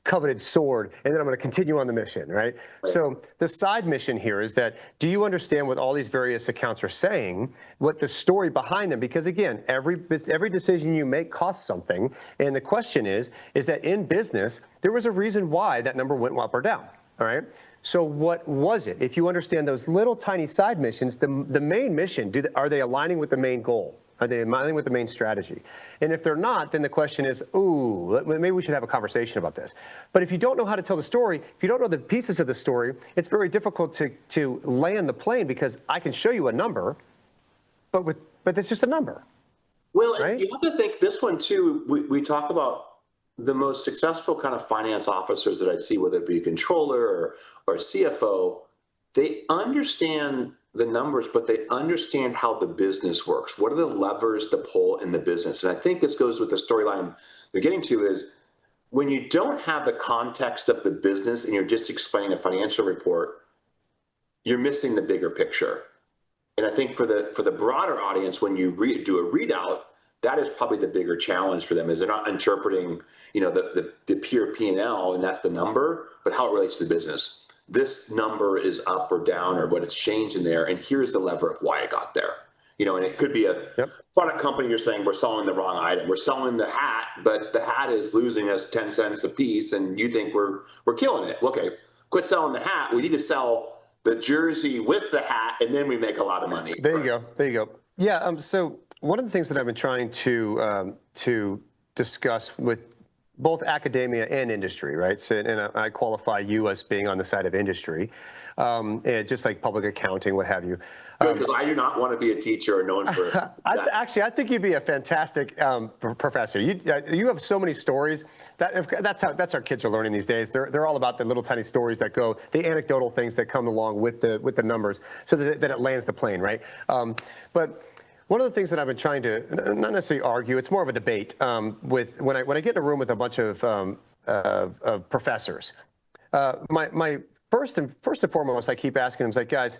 coveted sword, and then I'm going to continue on the mission, right? So the side mission here is that, do you understand what all these various accounts are saying, what the story behind them? Because again, every decision you make costs something, and the question is that in business, there was a reason why that number went up or down, all right? So what was it? If you understand those little tiny side missions, the main mission, are they aligning with the main goal? Are they aligning with the main strategy? And if they're not, then the question is, ooh, maybe we should have a conversation about this. But if you don't know how to tell the story, if you don't know the pieces of the story, it's very difficult to land the plane, because I can show you a number, but it's just a number. Well, right? and you have to think this one too. We talk about the most successful kind of finance officers that I see, whether it be a controller or CFO, they understand the numbers, but they understand how the business works. What are the levers to pull in the business? And I think this goes with the storyline they're getting to is when you don't have the context of the business and you're just explaining a financial report, you're missing the bigger picture. And I think for the broader audience, when you do a readout, that is probably the bigger challenge for them, is they're not interpreting, the pure P&L, and that's the number, but how it relates to the business. This number is up or down or what it's changed in there, and here's the lever of why it got there. And it could be a product company, you're saying we're selling the wrong item. We're selling the hat, but the hat is losing us 10 cents a piece, and you think we're killing it. Okay, quit selling the hat. We need to sell the jersey with the hat, and then we make a lot of money. There you go. There you go. Yeah. So one of the things that I've been trying to discuss with both academia and industry, right? So, and I qualify you as being on the side of industry, just like public accounting, what have you. Because I do not want to be a teacher or known for that. I think you'd be a fantastic professor. You have so many stories. That's our kids are learning these days. They're all about the little tiny stories that go, the anecdotal things that come along with the numbers, so that it lands the plane, right? But one of the things that I've been trying to not necessarily argue, it's more of a debate with when I get in a room with a bunch of professors. My first and foremost, I keep asking them, it's like, guys.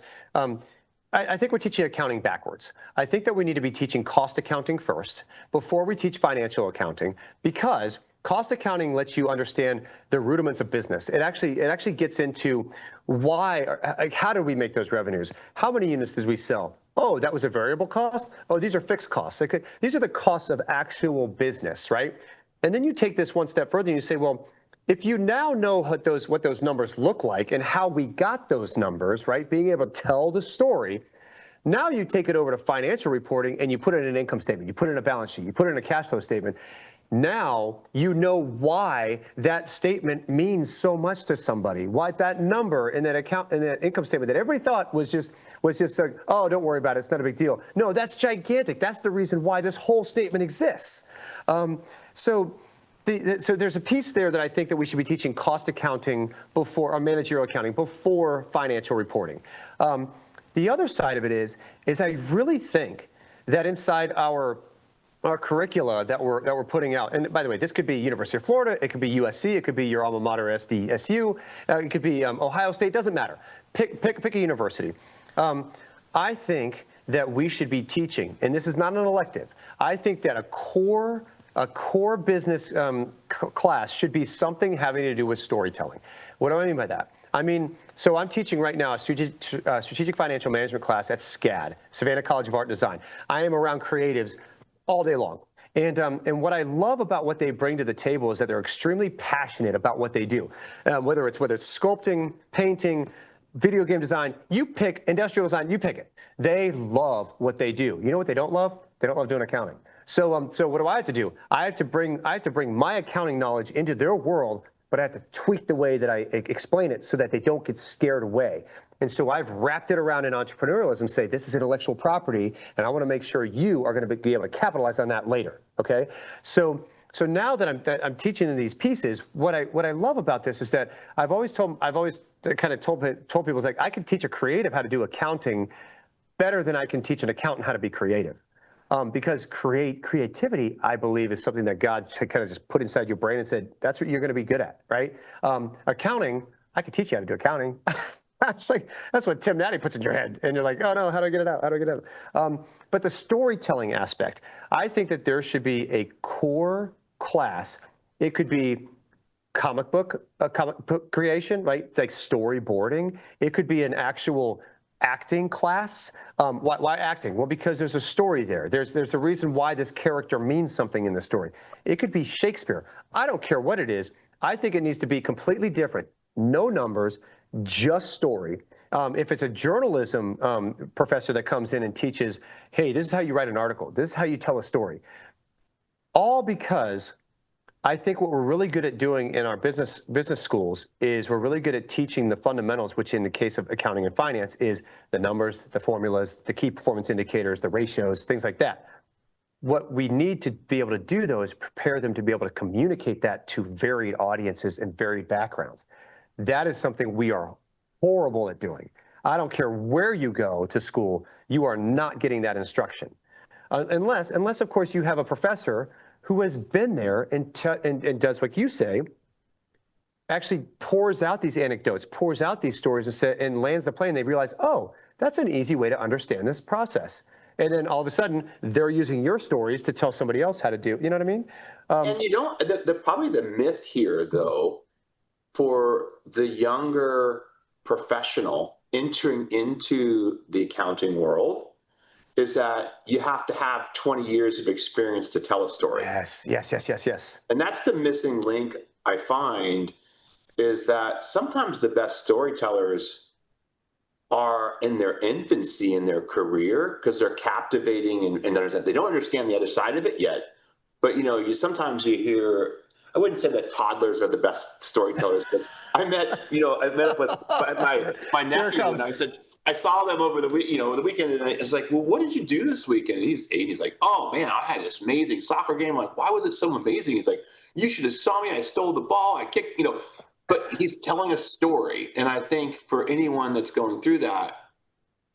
I think we're teaching accounting backwards. I think that we need to be teaching cost accounting first before we teach financial accounting, because cost accounting lets you understand the rudiments of business. It actually gets into why, like, how do we make those revenues? How many units did we sell? Oh, that was a variable cost? Oh, these are fixed costs. Okay. These are the costs of actual business, right? And then you take this one step further and you say, well, if you now know what those numbers look like and how we got those numbers, right, being able to tell the story, now you take it over to financial reporting and you put it in an income statement, you put it in a balance sheet, you put it in a cash flow statement. Now you know why that statement means so much to somebody, why that number in that account, in that income statement that everybody thought was just like, oh, don't worry about it, it's not a big deal. No, that's gigantic. That's the reason why this whole statement exists. So there's a piece there that I think that we should be teaching cost accounting before, or managerial accounting before financial reporting. The other side of it is I really think that inside our curricula that we're putting out, and by the way, this could be University of Florida, it could be USC, it could be your alma mater, SDSU, it could be Ohio State, doesn't matter. Pick a university. I think that we should be teaching, and this is not an elective, I think that a core business class should be something having to do with storytelling. What do I mean by that? I mean, so I'm teaching right now a strategic financial management class at SCAD, Savannah College of Art and Design. I am around creatives all day long. And what I love about what they bring to the table is that they're extremely passionate about what they do. Whether it's sculpting, painting, video game design, you pick, industrial design, you pick it. They love what they do. You know what they don't love? They don't love doing accounting. So what do I have to do? I have to bring my accounting knowledge into their world, but I have to tweak the way that I explain it so that they don't get scared away. And so I've wrapped it around in entrepreneurialism, say this is intellectual property, and I want to make sure you are going to be able to capitalize on that later. Okay, so now that I'm teaching in these pieces, what I love about this is that I've always kind of told people, it's like I can teach a creative how to do accounting better than I can teach an accountant how to be creative. Because creativity, I believe, is something that God kind of just put inside your brain and said, that's what you're going to be good at, right? Accounting, I can teach you how to do accounting. That's what Tim Naddy puts in your head. And you're like, oh no, how do I get it out? How do I get it out? But the storytelling aspect, I think that there should be a core class. It could be comic book creation, right? Like storyboarding. It could be an actual acting class. Why acting? Well, because there's a story there. There's a reason why this character means something in the story. It could be Shakespeare. I don't care what it is. I think it needs to be completely different. No numbers, just story. If it's a journalism professor that comes in and teaches, hey, this is how you write an article. This is how you tell a story. All because I think what we're really good at doing in our business schools is we're really good at teaching the fundamentals, which in the case of accounting and finance is the numbers, the formulas, the key performance indicators, the ratios, things like that. What we need to be able to do, though, is prepare them to be able to communicate that to varied audiences and varied backgrounds. That is something we are horrible at doing. I don't care where you go to school, you are not getting that instruction. Unless, of course, you have a professor who has been there and does what you say, actually pours out these anecdotes, pours out these stories, and lands the plane. They realize, oh, that's an easy way to understand this process. And then all of a sudden, they're using your stories to tell somebody else how to do. You know what I mean? And probably the myth here, though, for the younger professional entering into the accounting world, is that you have to have 20 years of experience to tell a story. Yes. And that's the missing link I find, is that sometimes the best storytellers are in their infancy in their career because they're captivating and they don't understand the other side of it yet. But sometimes you hear, I wouldn't say that toddlers are the best storytellers, but I met up with my nephew, and I said, I saw them over the weekend, and I was like, well, what did you do this weekend? And he's 8. He's like, oh man, I had this amazing soccer game. I'm like, why was it so amazing? He's like, you should have saw me. I stole the ball. I kicked, but he's telling a story. And I think for anyone that's going through that,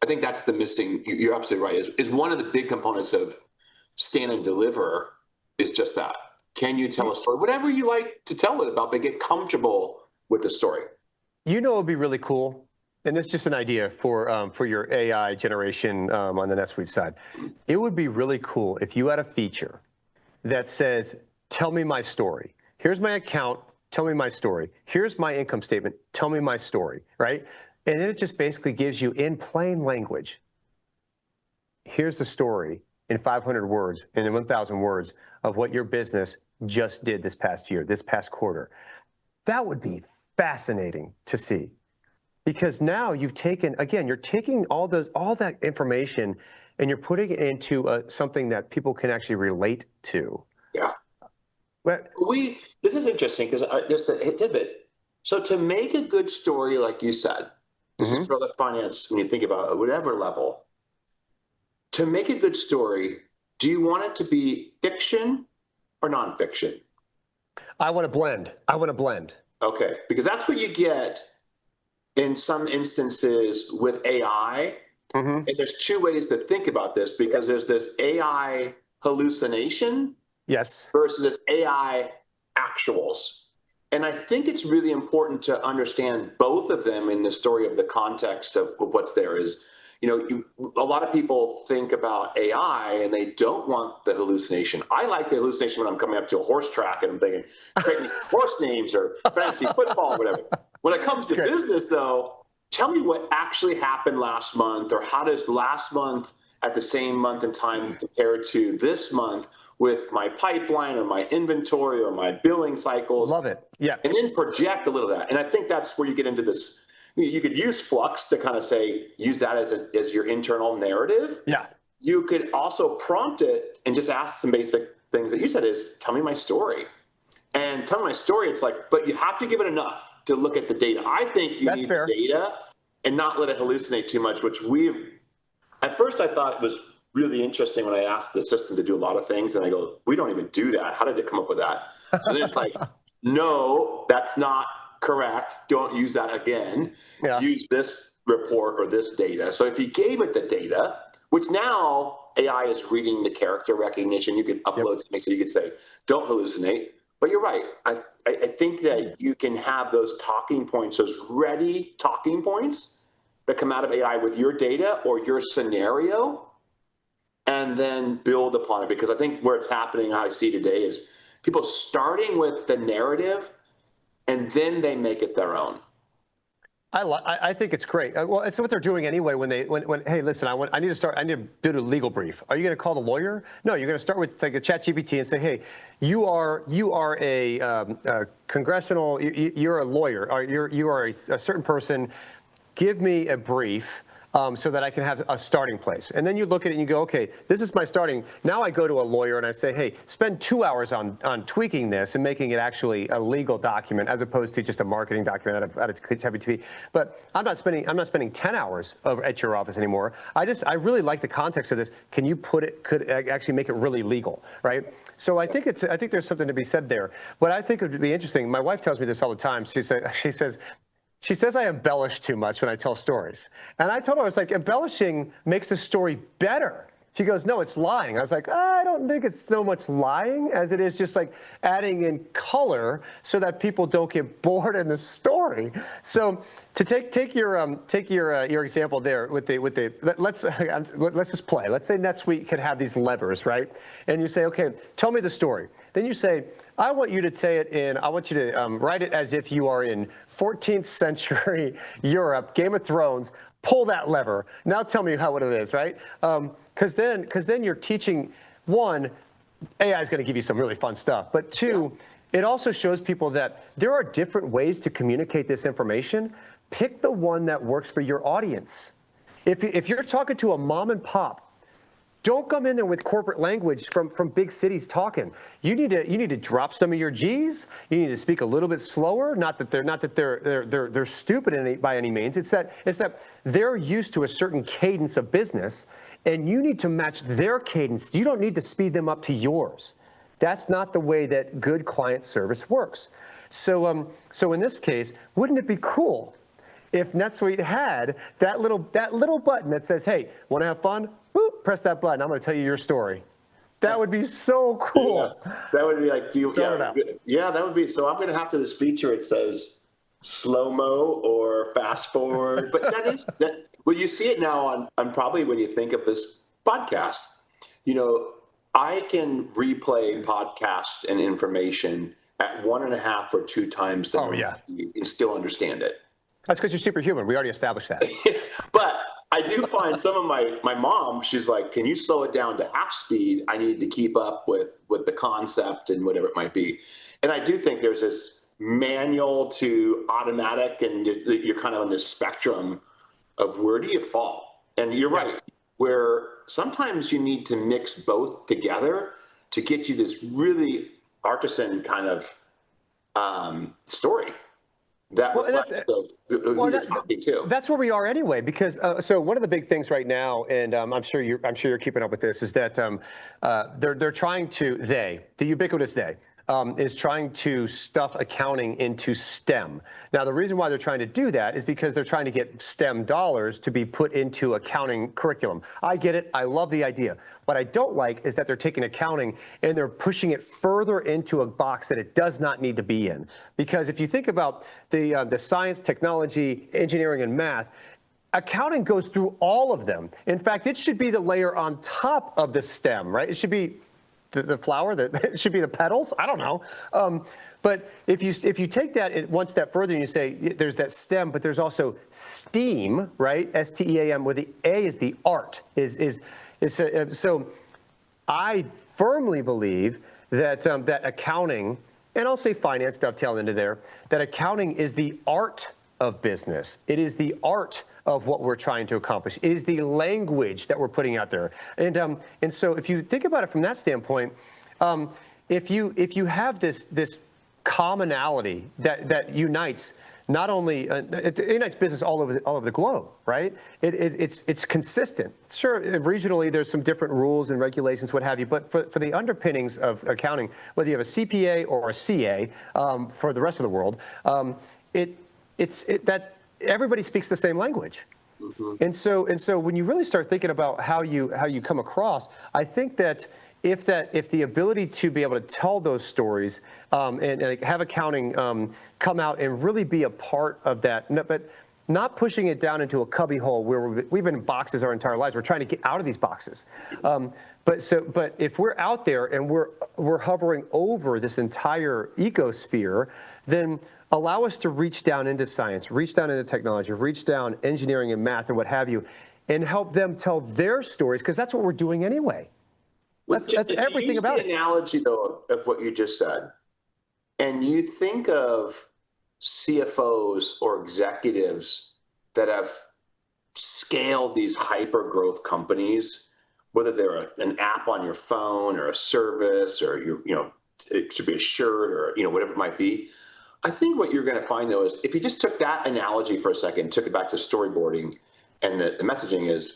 I think that's the missing, you're absolutely right, is one of the big components of Stand and Deliver is just that. Can you tell a story? Whatever you like to tell it about, but get comfortable with the story. It would be really cool. And this is just an idea for your AI generation on the NetSuite side. It would be really cool if you had a feature that says, tell me my story. Here's my account, tell me my story. Here's my income statement, tell me my story, right? And then it just basically gives you in plain language, here's the story in 500 words and in 1,000 words of what your business just did this past year, this past quarter. That would be fascinating to see. Because now you've taken, again, you're taking all that information and you're putting it into something that people can actually relate to. Yeah. But this is interesting because just a tidbit. So to make a good story, like you said, this is for the finance, when you think about it, whatever level, to make a good story, do you want it to be fiction or nonfiction? I want to blend. Okay, because that's what you get in some instances with AI. And there's two ways to think about this, because there's this AI hallucination versus this AI actuals. And I think it's really important to understand both of them in the story of the context of what's there is, a lot of people think about AI and they don't want the hallucination. I like the hallucination when I'm coming up to a horse track and I'm thinking, create me horse names or fantasy football or whatever. When it comes to business, though, tell me what actually happened last month, or how does last month at the same month and time compare to this month with my pipeline or my inventory or my billing cycles. Love it. Yeah. And then project a little of that. And I think that's where you get into this. You could use Flux to kind of say, use that as your internal narrative. Yeah. You could also prompt it and just ask some basic things that you said is, tell me my story. And tell me my story, it's like, but you have to give it enough to look at the data. I think you need the data and not let it hallucinate too much, which at first I thought it was really interesting when I asked the system to do a lot of things, and I go, we don't even do that. How did it come up with that? So then it's like, no, that's not correct. Don't use that again. Yeah. Use this report or this data. So if you gave it the data, which now AI is reading the character recognition, you could upload something, so you could say, don't hallucinate. But you're right. I think that you can have those talking points, those ready talking points that come out of AI with your data or your scenario, and then build upon it. Because I think where it's happening, how I see today, is people starting with the narrative and then they make it their own. I think it's great. Well, it's what they're doing anyway. When hey, listen, I need to do a legal brief. Are you going to call the lawyer? No, you're going to start with like a ChatGPT and say, hey, you are a congressional, you're a lawyer, or you are a certain person. Give me a brief so that I can have a starting place. And then you look at it and you go, okay, this is my starting. Now I go to a lawyer and I say, hey, spend 2 hours on tweaking this and making it actually a legal document as opposed to just a marketing document out of heavy TV. But I'm not spending 10 hours over at your office anymore. I really like the context of this. Can you could actually make it really legal, right? So I think there's something to be said there. But I think it would be interesting. My wife tells me this all the time. She says I embellish too much when I tell stories. And I told her, I was like, embellishing makes the story better. She goes, no, it's lying. I was like, I don't think it's so much lying as it is just like adding in color so that people don't get bored in the story. So to take your example there let's just play. Let's say NetSuite could have these levers, right? And you say, okay, tell me the story. Then you say, I want you to write it as if you are in 14th century Europe, Game of Thrones. Pull that lever. Now tell me how it is, right? Because then you're teaching, one, AI is going to give you some really fun stuff, but two, it also shows people that there are different ways to communicate this information. Pick the one that works for your audience. If you're talking to a mom and pop, don't come in there with corporate language from big cities talking. You need to drop some of your G's. You need to speak a little bit slower. Not that they're stupid by any means. It's that they're used to a certain cadence of business, and you need to match their cadence. You don't need to speed them up to yours. That's not the way that good client service works. So in this case, wouldn't it be cool if NetSuite had that little button that says, "Hey, want to have fun? Whoop, press that button. I'm going to tell you your story." That would be so cool. Yeah, that would be like, that would be. So I'm going to have this feature. It says slow-mo or fast forward, but that. Well, you see it now on probably when you think of this podcast. I can replay podcast and information at 1.5 or 2 times the and still understand it. That's because you're superhuman. We already established that. But I do find some of my mom, she's like, can you slow it down to half speed? I need to keep up with the concept and whatever it might be. And I do think there's this manual to automatic, and you're kind of on this spectrum of where do you fall? And you're right, where sometimes you need to mix both together to get you this really artisan kind of story. That's where we are anyway, because so one of the big things right now, and I'm sure you're keeping up with this, is that they're trying to the ubiquitous is trying to stuff accounting into STEM. Now, the reason why they're trying to do that is because they're trying to get STEM dollars to be put into accounting curriculum. I get it. I love the idea. What I don't like is that they're taking accounting and they're pushing it further into a box that it does not need to be in. Because if you think about the science, technology, engineering, and math, accounting goes through all of them. In fact, it should be the layer on top of the STEM, right? It should be the flower, it should be the petals. I don't know. But if you take that one step further and you say there's that STEM, but there's also STEAM, right? STEAM, where the A is the art. So I firmly believe that that accounting, and I'll say finance dovetail into there, that accounting is the art of business. It is the art of what we're trying to accomplish. It is the language that we're putting out there. And so if you think about it from that standpoint, if you have this commonality that unites not only it unites business all over the globe, right? It's consistent. Sure, regionally there's some different rules and regulations, what have you, but for the underpinnings of accounting, whether you have a CPA or a CA for the rest of the world, that everybody speaks the same language. Mm-hmm. And so when you really start thinking about how you come across, I think that if the ability to be able to tell those stories and have accounting come out and really be a part of that, but not pushing it down into a cubby hole where we've been in boxes our entire lives. We're trying to get out of these boxes. But if we're out there and we're hovering over this entire ecosphere, then allow us to reach down into science, reach down into technology, reach down engineering and math and what have you, and help them tell their stories, because that's what we're doing anyway. That's everything about it. The analogy, though, of what you just said, and you think of CFOs or executives that have scale these hyper growth companies, whether they're an app on your phone or a service or it should be a shirt or whatever it might be. I think what you're going to find though is if you just took that analogy for a second, took it back to storyboarding, and the messaging is,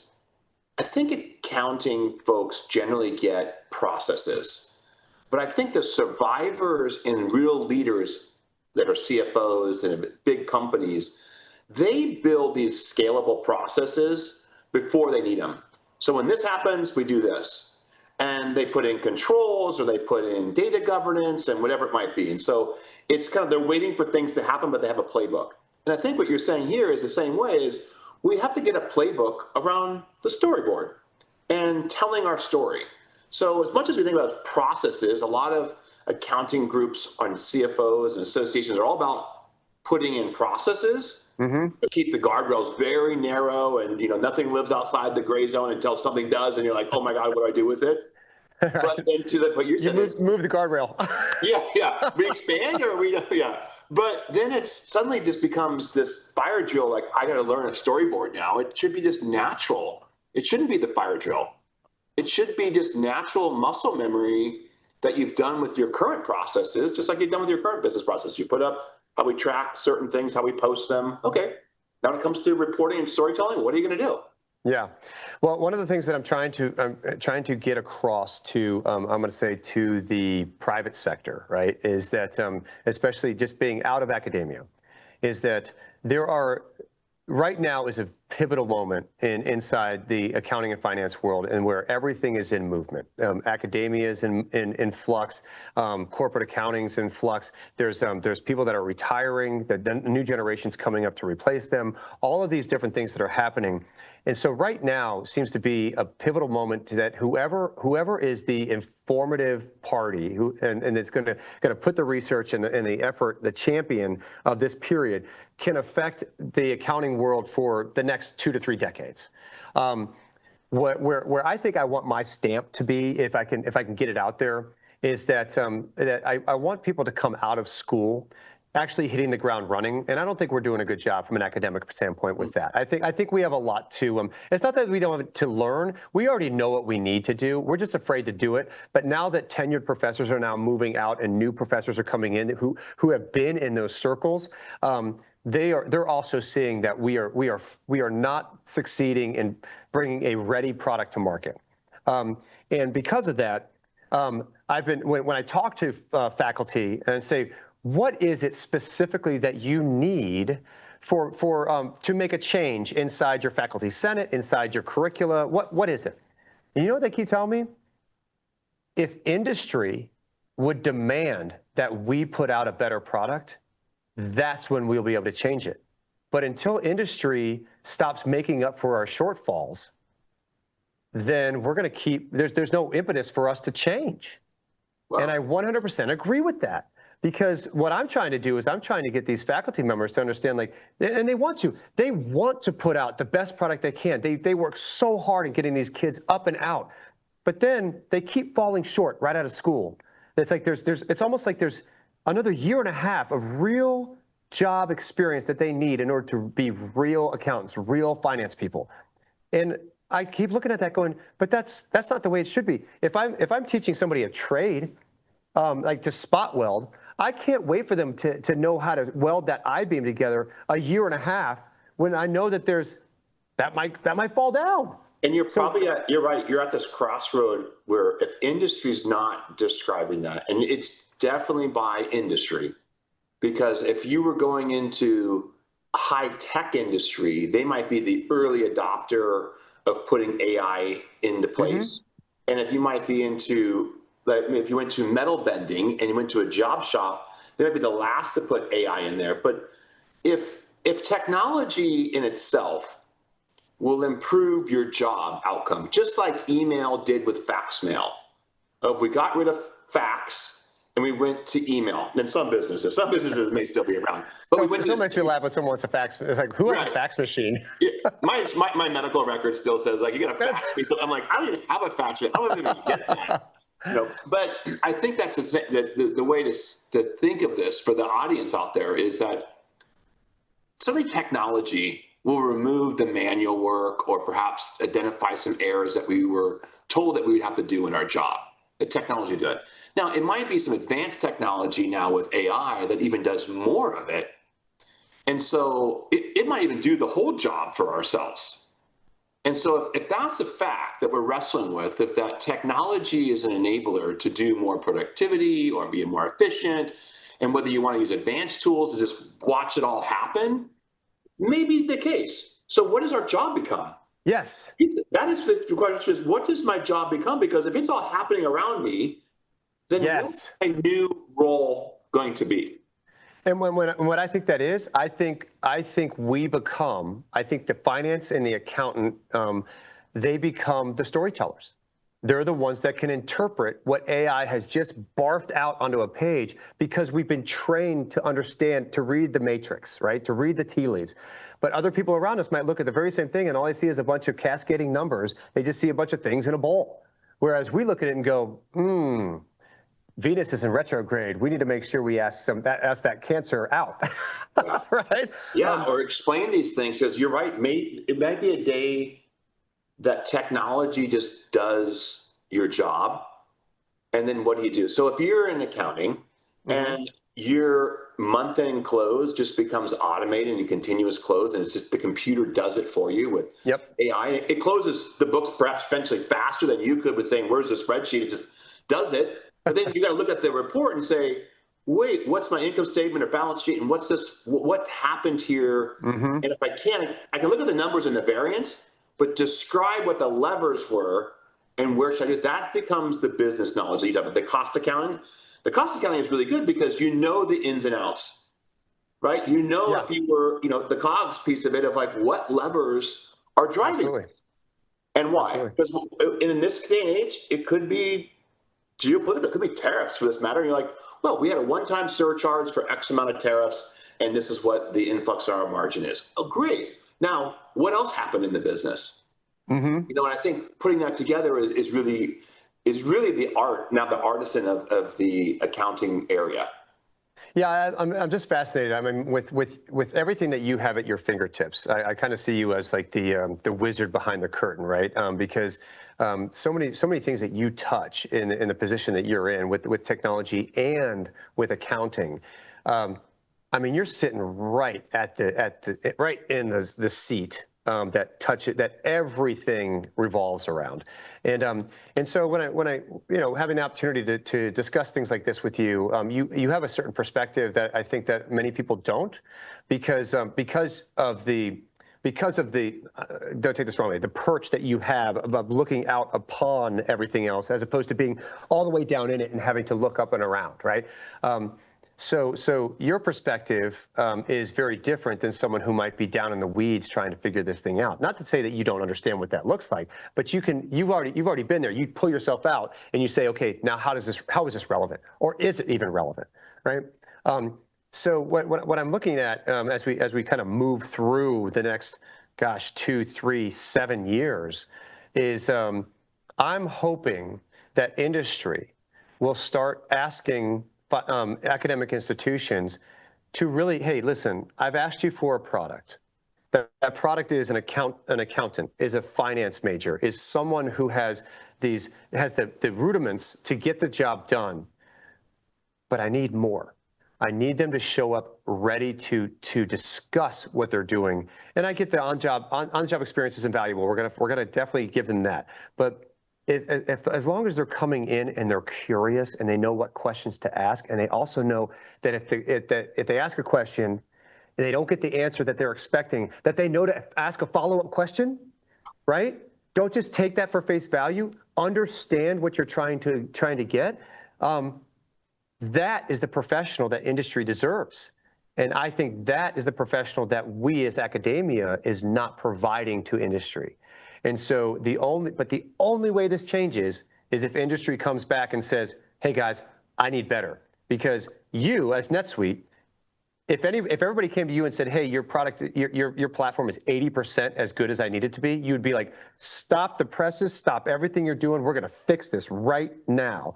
I think accounting folks generally get processes, but I think the survivors and real leaders that are CFOs and big companies, they build these scalable processes before they need them. So when this happens, we do this. And they put in controls or they put in data governance and whatever it might be. And so it's kind of, they're waiting for things to happen, but they have a playbook. And I think what you're saying here is the same way, is we have to get a playbook around the storyboard and telling our story. So as much as we think about processes, a lot of accounting groups on CFOs and associations are all about putting in processes to keep the guardrails very narrow, and nothing lives outside the gray zone until something does, and you're like, oh my God, what do I do with it? But then what you're saying is move the guardrail. yeah. We expand or But then it suddenly just becomes this fire drill. Like, I got to learn a storyboard now. It should be just natural. It shouldn't be the fire drill. It should be just natural muscle memory that you've done with your current processes, just like you've done with your current business process. You put up how we track certain things, how we post them. Okay. Now when it comes to reporting and storytelling, what are you going to do? Yeah, well, one of the things that I'm trying to get across to, I'm going to say, to the private sector, right, is that especially just being out of academia, is that there are, right now is a pivotal moment inside the accounting and finance world, and where everything is in movement. Academia is in flux, corporate accounting is in flux. There's people that are retiring, the new generation's coming up to replace them. All of these different things that are happening. And so right now seems to be a pivotal moment to that whoever is the informative party and it's going to put the research and the effort, the champion of this period, can affect the accounting world for the next 2 to 3 decades. Where I think I want my stamp to be, if I can get it out there, is that I want people to come out of school actually hitting the ground running, and I don't think we're doing a good job from an academic standpoint with that. I think we have a lot to. It's not that we don't have to learn. We already know what we need to do. We're just afraid to do it. But now that tenured professors are now moving out and new professors are coming in who have been in those circles, they're also seeing that we are not succeeding in bringing a ready product to market, and because of that, I've been when I talk to faculty and say, what is it specifically that you need to make a change inside your faculty senate, inside your curricula? What is it? And you know what they keep telling me? If industry would demand that we put out a better product, that's when we'll be able to change it. But until industry stops making up for our shortfalls, then we're going to keep, there's no impetus for us to change. Wow. And I 100% agree with that. Because what I'm trying to do is I'm trying to get these faculty members to understand, like, and they want to put out the best product they can. They work so hard in getting these kids up and out, but then they keep falling short right out of school. It's like it's almost like there's another 1.5 years of real job experience that they need in order to be real accountants, real finance people. And I keep looking at that going, but that's not the way it should be. If I'm teaching somebody a trade, like to spot weld, I can't wait for them to know how to weld that I-beam together 1.5 years when I know that that might fall down. And you're right, you're at this crossroad where if industry's not describing that, and it's definitely by industry, because if you were going into a high-tech industry, they might be the early adopter of putting AI into place. And if you might be into, like, if you went to metal bending and you went to a job shop, they might be the last to put AI in there. But if technology in itself will improve your job outcome, just like email did with fax mail. If we got rid of fax and we went to email, then some businesses may still be around. But it still makes me laugh when someone wants a fax. It's like, who has a fax machine? Yeah, my medical record still says, like, you got to fax me. So I'm like, I don't even have a fax machine. I don't even get that. But I think that's the way to think of this for the audience out there is that certainly technology will remove the manual work or perhaps identify some errors that we were told that we would have to do in our job. The technology did. Now, it might be some advanced technology now with AI that even does more of it. And so it might even do the whole job for ourselves. And so if that's a fact that we're wrestling with, if that technology is an enabler to do more productivity or be more efficient, and whether you want to use advanced tools to just watch it all happen, maybe the case. So what does our job become? Yes. That is the question is, what does my job become? Because if it's all happening around me, then what's my new role going to be? And what I think that is, I think the finance and the accountant, they become the storytellers. They're the ones that can interpret what AI has just barfed out onto a page because we've been trained to understand, to read the matrix, right? To read the tea leaves. But other people around us might look at the very same thing and all they see is a bunch of cascading numbers. They just see a bunch of things in a bowl. Whereas we look at it and go, Venus is in retrograde. We need to make sure we ask that Cancer out, right? Yeah, or explain these things because you're right. It might be a day that technology just does your job, and then what do you do? So if you're in accounting and your month-end close just becomes automated and continuous close, and it's just the computer does it for you with AI. It closes the books perhaps eventually faster than you could with saying, "Where's the spreadsheet?" It just does it. But then you got to look at the report and say, wait, what's my income statement or balance sheet? And what's this? What happened here? And if I can look at the numbers and the variance, but describe what the levers were and where should I do. That becomes the business knowledge that you have. The cost accounting. The cost accounting is really good because you know the ins and outs, right? You know if you were, the COGS piece of it of like what levers are driving and why. Because in this day and age, it could be geopolitical, it could be tariffs for this matter. And you're like, well, we had a one-time surcharge for X amount of tariffs, and this is what the influx of our margin is. Oh, great. Now, what else happened in the business? And I think putting that together is really the art, now the artisan of the accounting area. Yeah, I'm just fascinated. I mean, with everything that you have at your fingertips, I kind of see you as like the wizard behind the curtain, right? Because so many things that you touch in the position that you're in with technology and with accounting. I mean, you're sitting right right in the seat that everything revolves around, and so when I having the opportunity to discuss things like this with you, you have a certain perspective that I think that many people don't, because of the don't take this wrongly, the perch that you have of looking out upon everything else as opposed to being all the way down in it and having to look up and around, right? So your perspective is very different than someone who might be down in the weeds trying to figure this thing out. Not to say that you don't understand what that looks like, but you've already been there. You pull yourself out and you say, okay, now how is this relevant, or is it even relevant, right? So what I'm looking at as we kind of move through the next 2, 3, 7 years is I'm hoping that industry will start asking academic institutions to really, hey, listen, I've asked you for a product. That product is an accountant, is a finance major, is someone who has the rudiments to get the job done. But I need more. I need them to show up ready to discuss what they're doing. And I get the on-job experience is invaluable. We're gonna definitely give them that. But if as long as they're coming in and they're curious and they know what questions to ask, and they also know that if they ask a question and they don't get the answer that they're expecting, that they know to ask a follow-up question, right? Don't just take that for face value. Understand what you're trying to get. That is the professional that industry deserves. And I think that is the professional that we as academia is not providing to industry. And so the only way this changes is if industry comes back and says, hey guys, I need better. Because you as NetSuite, if everybody came to you and said, hey, your product, your platform is 80% as good as I need it to be, you'd be like, stop the presses, stop everything you're doing. We're gonna fix this right now.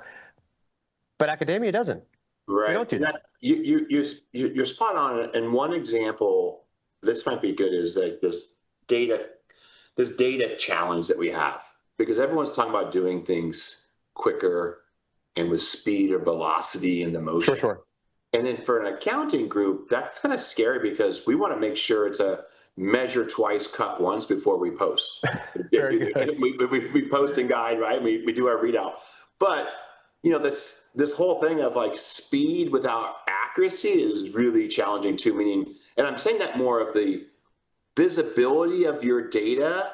But academia doesn't. Right. We don't do that. You're spot on. And one example this might be good, is like this data challenge that we have, because everyone's talking about doing things quicker and with speed or velocity in the motion. Sure. And then for an accounting group, that's kind of scary because we want to make sure it's a measure twice, cut once before we post. Very good. We post and guide, right? We do our readout. But this whole thing of like speed without accuracy is really challenging too. Meaning, and I'm saying that more of the visibility of your data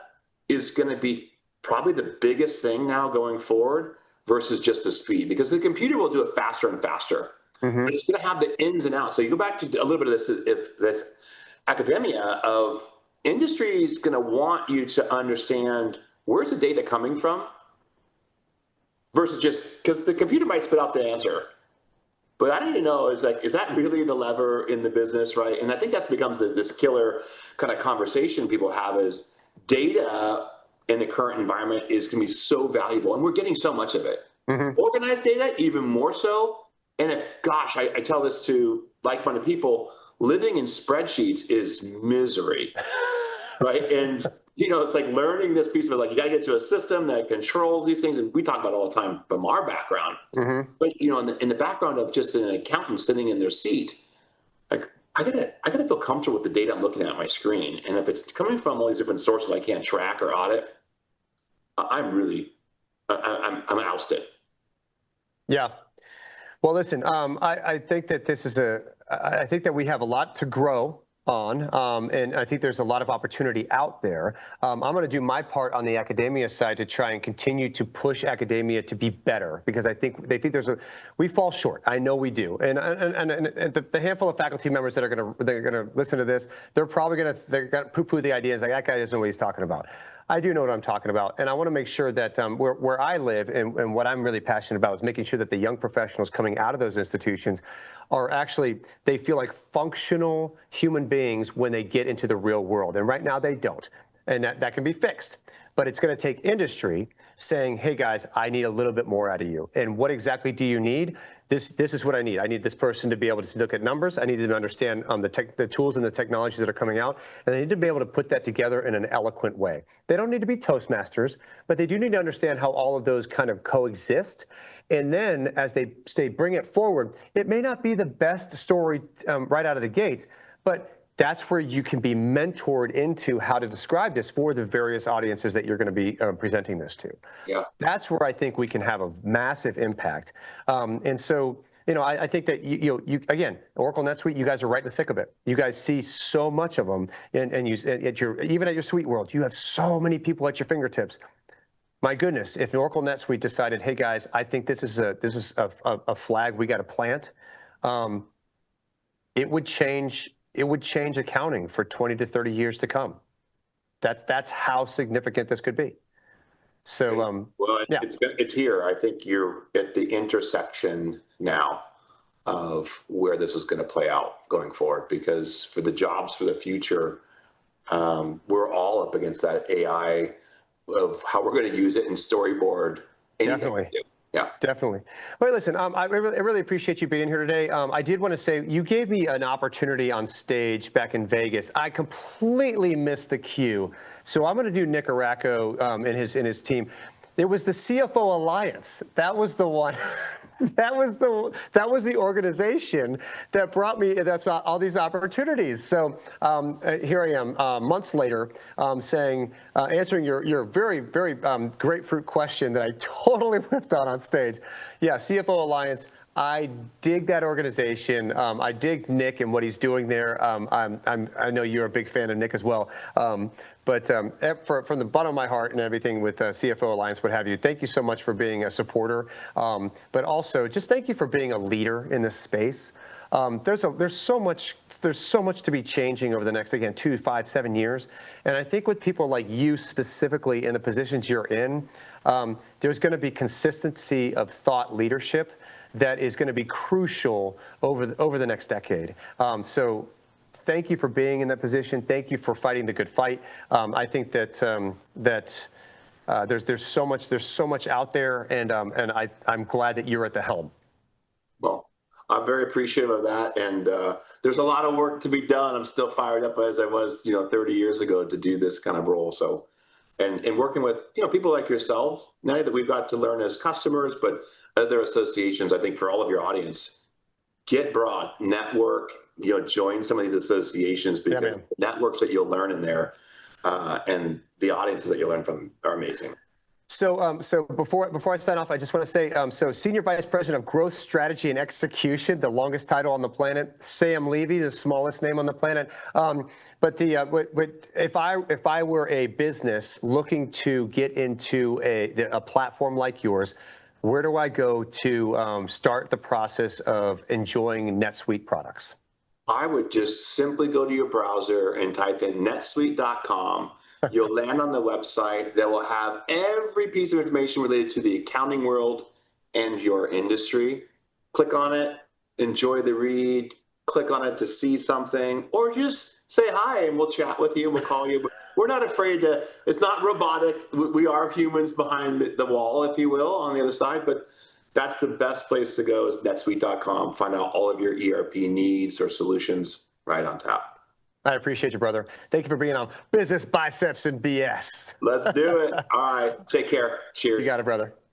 is going to be probably the biggest thing now going forward versus just the speed, because the computer will do it faster and faster. Mm-hmm. But it's going to have the ins and outs. So you go back to a little bit of this academia of industry is going to want you to understand where's the data coming from versus just because the computer might spit out the answer. But I need to know is that really the lever in the business, right? And I think that becomes this killer kind of conversation people have is data in the current environment is going to be so valuable, and we're getting so much of it. Mm-hmm. Organized data, even more so. And I tell this to like-minded people, living in spreadsheets is misery, right? And, it's like learning this piece of it, like you got to get to a system that controls these things. And we talk about it all the time from our background. Mm-hmm. But, in the background of just an accountant sitting in their seat, like I gotta feel comfortable with the data I'm looking at on my screen. And if it's coming from all these different sources I can't track or audit, I'm ousted. Yeah. Well, listen, I think that I think that we have a lot to grow on, and I think there's a lot of opportunity out there. I'm going to do my part on the academia side to try and continue to push academia to be better, because I think they think we fall short. I know we do, and the handful of faculty members that are going to listen to this, they're going to poo-poo the ideas like that guy doesn't know what he's talking about. I do know what I'm talking about, and I want to make sure that where I live and what I'm really passionate about is making sure that the young professionals coming out of those institutions are actually, they feel like functional human beings when they get into the real world. And right now they don't, and that can be fixed. But it's going to take industry saying, hey guys, I need a little bit more out of you. And what exactly do you need? This is what I need. I need this person to be able to look at numbers. I need them to understand the tools and the technologies that are coming out. And they need to be able to put that together in an eloquent way. They don't need to be Toastmasters, but they do need to understand how all of those kind of coexist. And then as they bring it forward, it may not be the best story right out of the gates, but that's where you can be mentored into how to describe this for the various audiences that you're going to be presenting this to. Yeah. That's where I think we can have a massive impact. And so, I think that you again, Oracle NetSuite, you guys are right in the thick of it. You guys see so much of them, and even at your suite world, you have so many people at your fingertips. My goodness, if Oracle NetSuite decided, hey guys, I think this is a flag we got to plant, it would change accounting for 20 to 30 years to come. That's how significant this could be. So, yeah. It's here. I think you're at the intersection now of where this is going to play out going forward, because for the jobs for the future, we're all up against that AI of how we're going to use it in storyboard. Definitely. Yeah, definitely. Well, listen, I really appreciate you being here today. I did want to say you gave me an opportunity on stage back in Vegas. I completely missed the cue, so I'm going to do Nick Araco and his team. It was the CFO Alliance. That was the one. That was the organization that brought me all these opportunities. So here I am, months later, answering your very, very grapefruit question that I totally whiffed on stage. Yeah, CFO Alliance. I dig that organization. I dig Nick and what he's doing there. I know you're a big fan of Nick as well. But from the bottom of my heart and everything with CFO Alliance, what have you, thank you so much for being a supporter. But also, just thank you for being a leader in this space. There's so much to be changing over the next, again, 2, 5, 7 years. And I think with people like you specifically in the positions you're in, there's going to be consistency of thought leadership that is going to be crucial over the next decade. So thank you for being in that position. Thank you for fighting the good fight. I think that there's so much out there, and I'm glad that you're at the helm. Well, I'm very appreciative of that. And there's a lot of work to be done. I'm still fired up as I was, 30 years ago to do this kind of role. So, and working with, people like yourself, now that we've got to learn as customers, but other associations, I think for all of your audience, get broad, network, join some of these associations, because the networks that you'll learn in there and the audiences that you learn from are amazing. So, before I sign off, I just want to say, so Senior Vice President of Growth Strategy and Execution, the longest title on the planet, Sam Levy, the smallest name on the planet. But if I were a business looking to get into a platform like yours, where do I go to start the process of enjoying NetSuite products? I would just simply go to your browser and type in netsuite.com. You'll land on the website that will have every piece of information related to the accounting world and your industry. Click on it, enjoy the read, click on it to see something, or just say hi and we'll chat with you and we'll call you. We're not afraid to, it's not robotic. We are humans behind the wall, if you will, on the other side, but that's the best place to go is netsuite.com. Find out all of your ERP needs or solutions right on top. I appreciate you, brother. Thank you for being on Business, Biceps, and BS. Let's do it. All right. Take care. Cheers. You got it, brother.